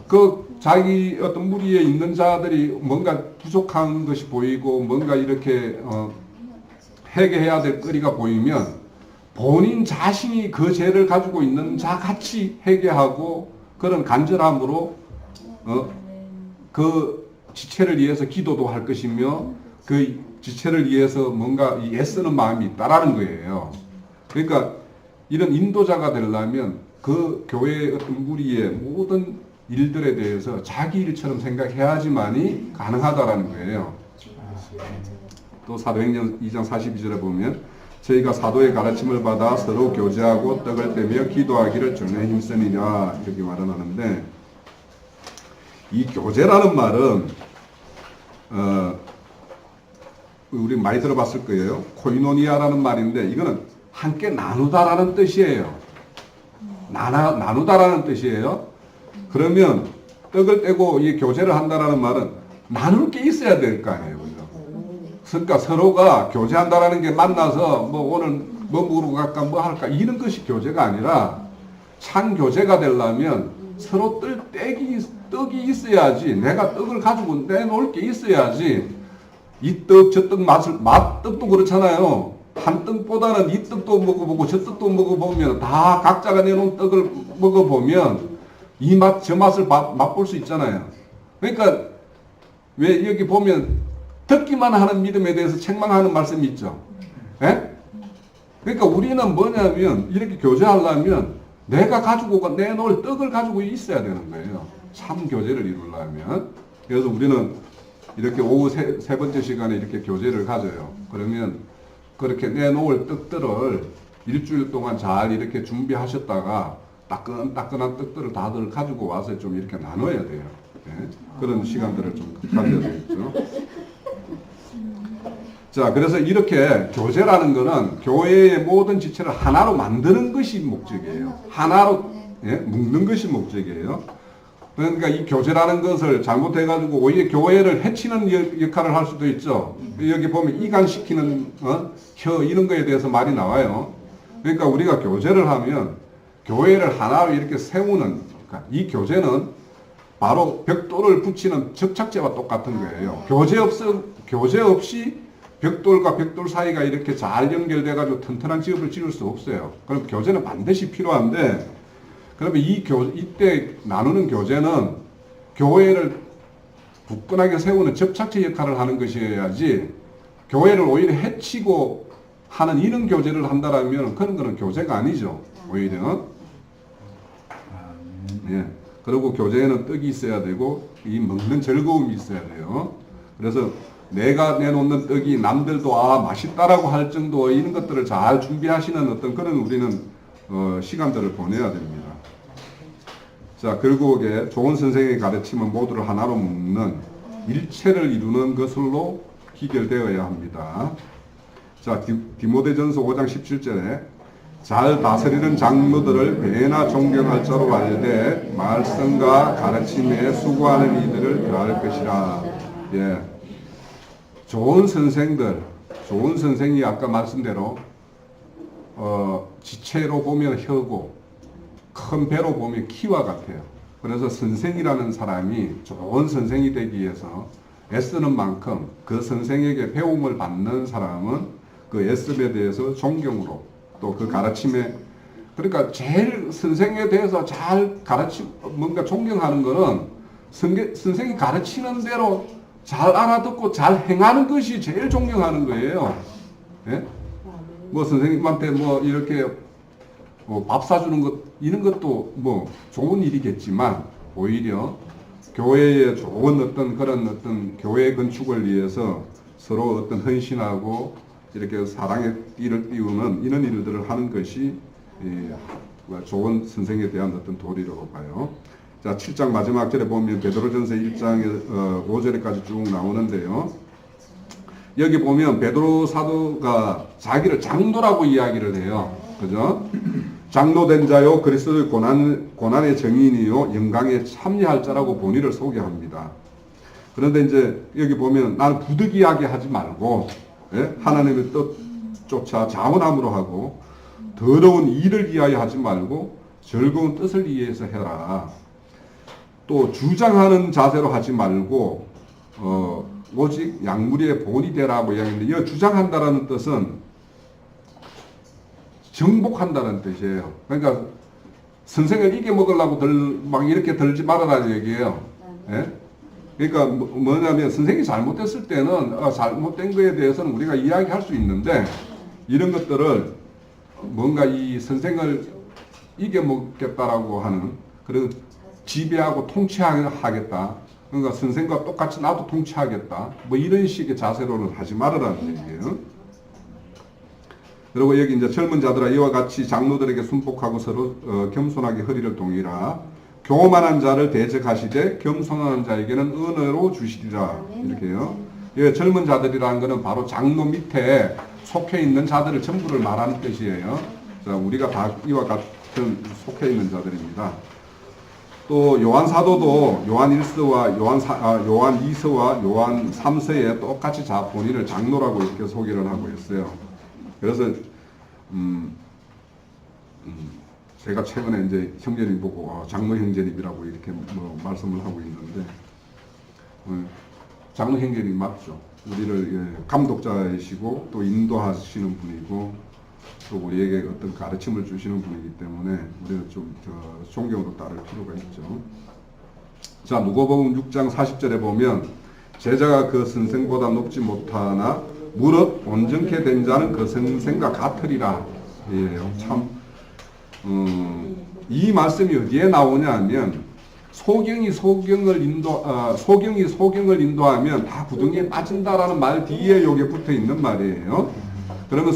그 자기 어떤 무리에 있는 자들이 뭔가 부족한 것이 보이고 뭔가 이렇게 회개해야 될 거리가 보이면 본인 자신이 그 죄를 가지고 있는 자 같이 회개하고 그런 간절함으로 그 지체를 위해서 기도도 할 것이며 그 지체를 위해서 뭔가 애쓰는 마음이 있다라는 거예요. 그러니까 이런 인도자가 되려면 그 교회의 어떤 무리의 모든 일들에 대해서 자기 일처럼 생각해야지만이 가능하다라는 거예요. 또 사도행전 2장 42절에 보면 저희가 사도의 가르침을 받아 서로 교제하고 떡을 떼며 기도하기를 전에 힘쓰니라 이렇게 말을 하는데 이 교제라는 말은 우리 많이 들어봤을 거예요. 코이노니아라는 말인데 이거는 함께 나누다라는 뜻이에요. 나누다라는 뜻이에요. 그러면 떡을 떼고 이 교제를 한다라는 말은 나눌 게 있어야 될 거 아니에요. 그러니까 서로가 교제한다라는 게 만나서 뭐 오늘 뭐 먹으러 갈까 뭐 할까 이런 것이 교제가 아니라 참 교제가 되려면 서로 떡이 있어야지 내가 떡을 가지고 내놓을 게 있어야지 이 떡 저 떡 맛떡도 그렇잖아요. 한 떡보다는 이 떡도 먹어보고 저 떡도 먹어보면 다 각자가 내놓은 떡을 먹어보면 이 맛 저 맛을 맛볼 수 있잖아요. 그러니까 왜 여기 보면 듣기만 하는 믿음에 대해서 책망하는 말씀이 있죠. 예? 그러니까 우리는 뭐냐면 이렇게 교제하려면 내가 가지고 내놓을 떡을 가지고 있어야 되는 거예요. 참 교제를 이루려면. 그래서 우리는 이렇게 오후 세 번째 시간에 이렇게 교제를 가져요. 그러면 그렇게 내놓을 떡들을 일주일 동안 잘 이렇게 준비하셨다가 따끈따끈한 떡들을 다들 가지고 와서 좀 이렇게 나눠야 돼요. 예? 그런 시간들을 좀 가져야 되겠죠. 자, 그래서 이렇게 교제라는 거는 교회의 모든 지체를 하나로 만드는 것이 목적이에요. 하나로 묶는 것이 목적이에요. 그러니까 이 교제라는 것을 잘못해가지고 오히려 교회를 해치는 역할을 할 수도 있죠. 여기 보면 이간시키는 혀 이런 거에 대해서 말이 나와요. 그러니까 우리가 교제를 하면 교회를 하나로 이렇게 세우는 그러니까 이 교제는 바로 벽돌을 붙이는 접착제와 똑같은 거예요. 교제 없이 벽돌과 벽돌 사이가 이렇게 잘 연결돼가지고 튼튼한 집을 지을 수 없어요. 그럼 교제는 반드시 필요한데, 그러면 이때 나누는 교제는 교회를 굳건하게 세우는 접착제 역할을 하는 것이어야지, 교회를 오히려 해치고 하는 이런 교제를 한다라면 그런 거는 교제가 아니죠. 오히려. 예. 그리고 교제에는 떡이 있어야 되고, 이 먹는 즐거움이 있어야 돼요. 그래서 내가 내놓는 떡이 남들도 맛있다라고 할 정도 이런 것들을 잘 준비하시는 어떤 그런 우리는 시간들을 보내야 됩니다. 자, 결국에 좋은 선생의 가르침은 모두를 하나로 묶는 일체를 이루는 것으로 기결되어야 합니다. 자, 디모데전서 5장 17절에 잘 다스리는 장로들을 배나 존경할 자로 알되 말씀과 가르침에 수고하는 이들을 더할 것이라. 예. 좋은 선생이 아까 말씀대로 지체로 보면 혀고 큰 배로 보면 키와 같아요. 그래서 선생이라는 사람이 좋은 선생이 되기 위해서 애쓰는 만큼 그 선생에게 배움을 받는 사람은 그 애씀에 대해서 존경으로 또 그 가르침에 그러니까 제일 선생에 대해서 잘 뭔가 존경하는 거는 선생이 가르치는 대로 잘 알아듣고 잘 행하는 것이 제일 존경하는 거예요. 예? 뭐 선생님한테 뭐 이렇게 밥 사주는 것 이런 것도 뭐 좋은 일이겠지만 오히려 교회의 좋은 어떤 그런 어떤 교회 건축을 위해서 서로 어떤 헌신하고 이렇게 사랑의 띠를 띄우는 이런 일들을 하는 것이 좋은 선생에 대한 어떤 도리라고 봐요. 자, 7장 마지막 절에 보면 베드로전서 1장에 5절에까지 쭉 나오는데요. 여기 보면 베드로 사도가 자기를 장로라고 이야기를 해요. 그죠? 장로된 자요 그리스도의 고난의 정인이요 영광에 참여할 자라고 본인을 소개합니다. 그런데 이제 여기 보면 나는 부득이하게 하지 말고 하나님의 뜻 쫓아 자원함으로 하고 더러운 일을 위하여 하지 말고 즐거운 뜻을 위해서 해라. 또 주장하는 자세로 하지 말고 오직 약물의 본이 되라고 이야기했는데 이 주장한다라는 뜻은 정복한다는 뜻이에요. 그러니까 선생을 이겨먹으려고 막 이렇게 들지 말아라는 얘기예요. 예? 그러니까 뭐냐면 선생이 잘못됐을 때는 잘못된 거에 대해서는 우리가 이야기할 수 있는데 이런 것들을 뭔가 이 선생을 이겨먹겠다라고 하는 그런 지배하고 통치하겠다. 그러니까 선생과 똑같이 나도 통치하겠다. 뭐 이런 식의 자세로는 하지 말으라는 얘기예요. 그리고 여기 이제 젊은 자들아 이와 같이 장로들에게 순복하고 서로 겸손하게 허리를 동이라. 교만한 자를 대적하시되 겸손한 자에게는 은혜로 주시리라. 이렇게요. 예, 젊은 자들이라는 것은 바로 장로 밑에 속해 있는 자들을 전부를 말하는 뜻이에요. 자, 우리가 다 이와 같은 속해 있는 자들입니다. 또 요한 사도도 요한 1서와 요한 2서와 요한 3서에 똑같이 본인을 장로라고 이렇게 소개를 하고 있어요. 그래서 제가 최근에 이제 형제님 보고 장로 형제님이라고 이렇게 말씀을 하고 있는데 장로 형제님 맞죠? 우리를 감독자이시고 또 인도하시는 분이고 또 우리에게 어떤 가르침을 주시는 분이기 때문에 우리는 좀 존경으로 따를 필요가 있죠. 자, 누가복음 6장 40절에 보면 제자가 그 선생보다 높지 못하나 무릇 온전케 된 자는 그 선생과 같으리라. 예, 참 이 말씀이 어디에 나오냐 하면 소경이 소경을 인도하면 다 구덩이에 빠진다라는 말 뒤에 여기에 붙어 있는 말이에요. 그러면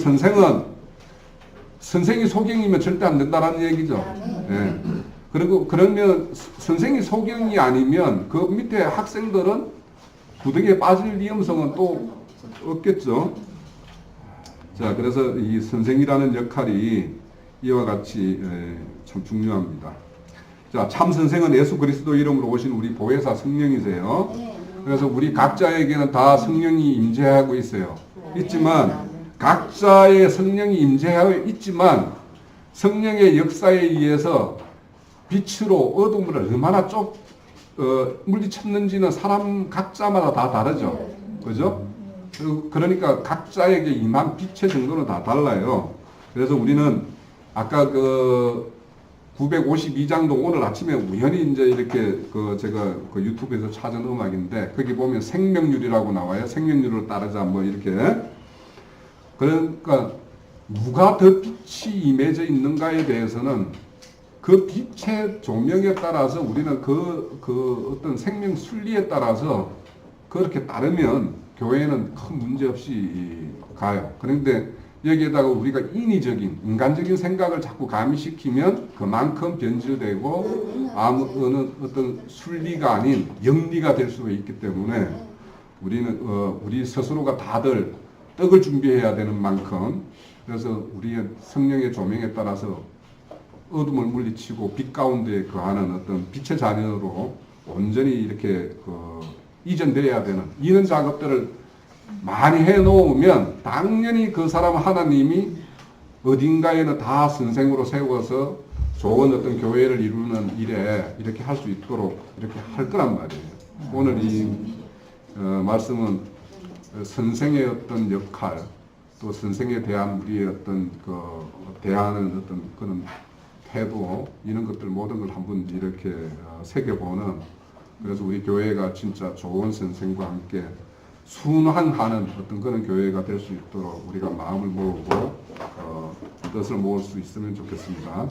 선생이 소경이면 절대 안 된다라는 얘기죠. 예. 그리고 그러면 선생이 소경이 아니면 그 밑에 학생들은 구덩이에 빠질 위험성은 또 없겠죠. 자, 그래서 이 선생이라는 역할이 이와 같이 참 중요합니다. 자, 참 선생은 예수 그리스도 이름으로 오신 우리 보혜사 성령이세요. 그래서 우리 각자에게는 다 성령이 임재하고 있어요. 있지만 각자의 성령이 임재하고 있지만 성령의 역사에 의해서 빛으로 어둠을 얼마나 물리쳤는지는 사람 각자마다 다 다르죠. 그죠? 그러니까 각자에게 임한 빛의 정도는 다 달라요. 그래서 우리는 아까 952장도 오늘 아침에 우연히 이제 이렇게 제가 유튜브에서 찾은 음악인데 거기 보면 생명률이라고 나와요. 생명률을 따르자 뭐 이렇게. 그러니까 누가 더 빛이 임해져 있는가에 대해서는 그 빛의 조명에 따라서 우리는 그 어떤 생명 순리에 따라서 그렇게 따르면 교회는 큰 문제 없이 가요. 그런데 여기에다가 우리가 인간적인 생각을 자꾸 가미시키면 그만큼 변질되고 어느 어떤 순리가 아닌 영리가 될 수가 있기 때문에 우리는 우리 스스로가 다들 떡을 준비해야 되는 만큼 그래서 우리의 성령의 조명에 따라서 어둠을 물리치고 빛 가운데 거하는 어떤 빛의 자녀로 온전히 이렇게 이전되어야 되는 이런 작업들을 많이 해놓으면 당연히 그 사람 하나님이 어딘가에는 다 선생으로 세워서 좋은 어떤 교회를 이루는 일에 이렇게 할 수 있도록 이렇게 할 거란 말이에요. 오늘 이 말씀은 선생의 어떤 역할 또 선생에 대한 우리의 어떤 대하는 어떤 그런 태도 이런 것들 모든 걸 한번 이렇게 새겨보는 그래서 우리 교회가 진짜 좋은 선생과 함께 순환하는 어떤 그런 교회가 될 수 있도록 우리가 마음을 모으고 뜻을 모을 수 있으면 좋겠습니다.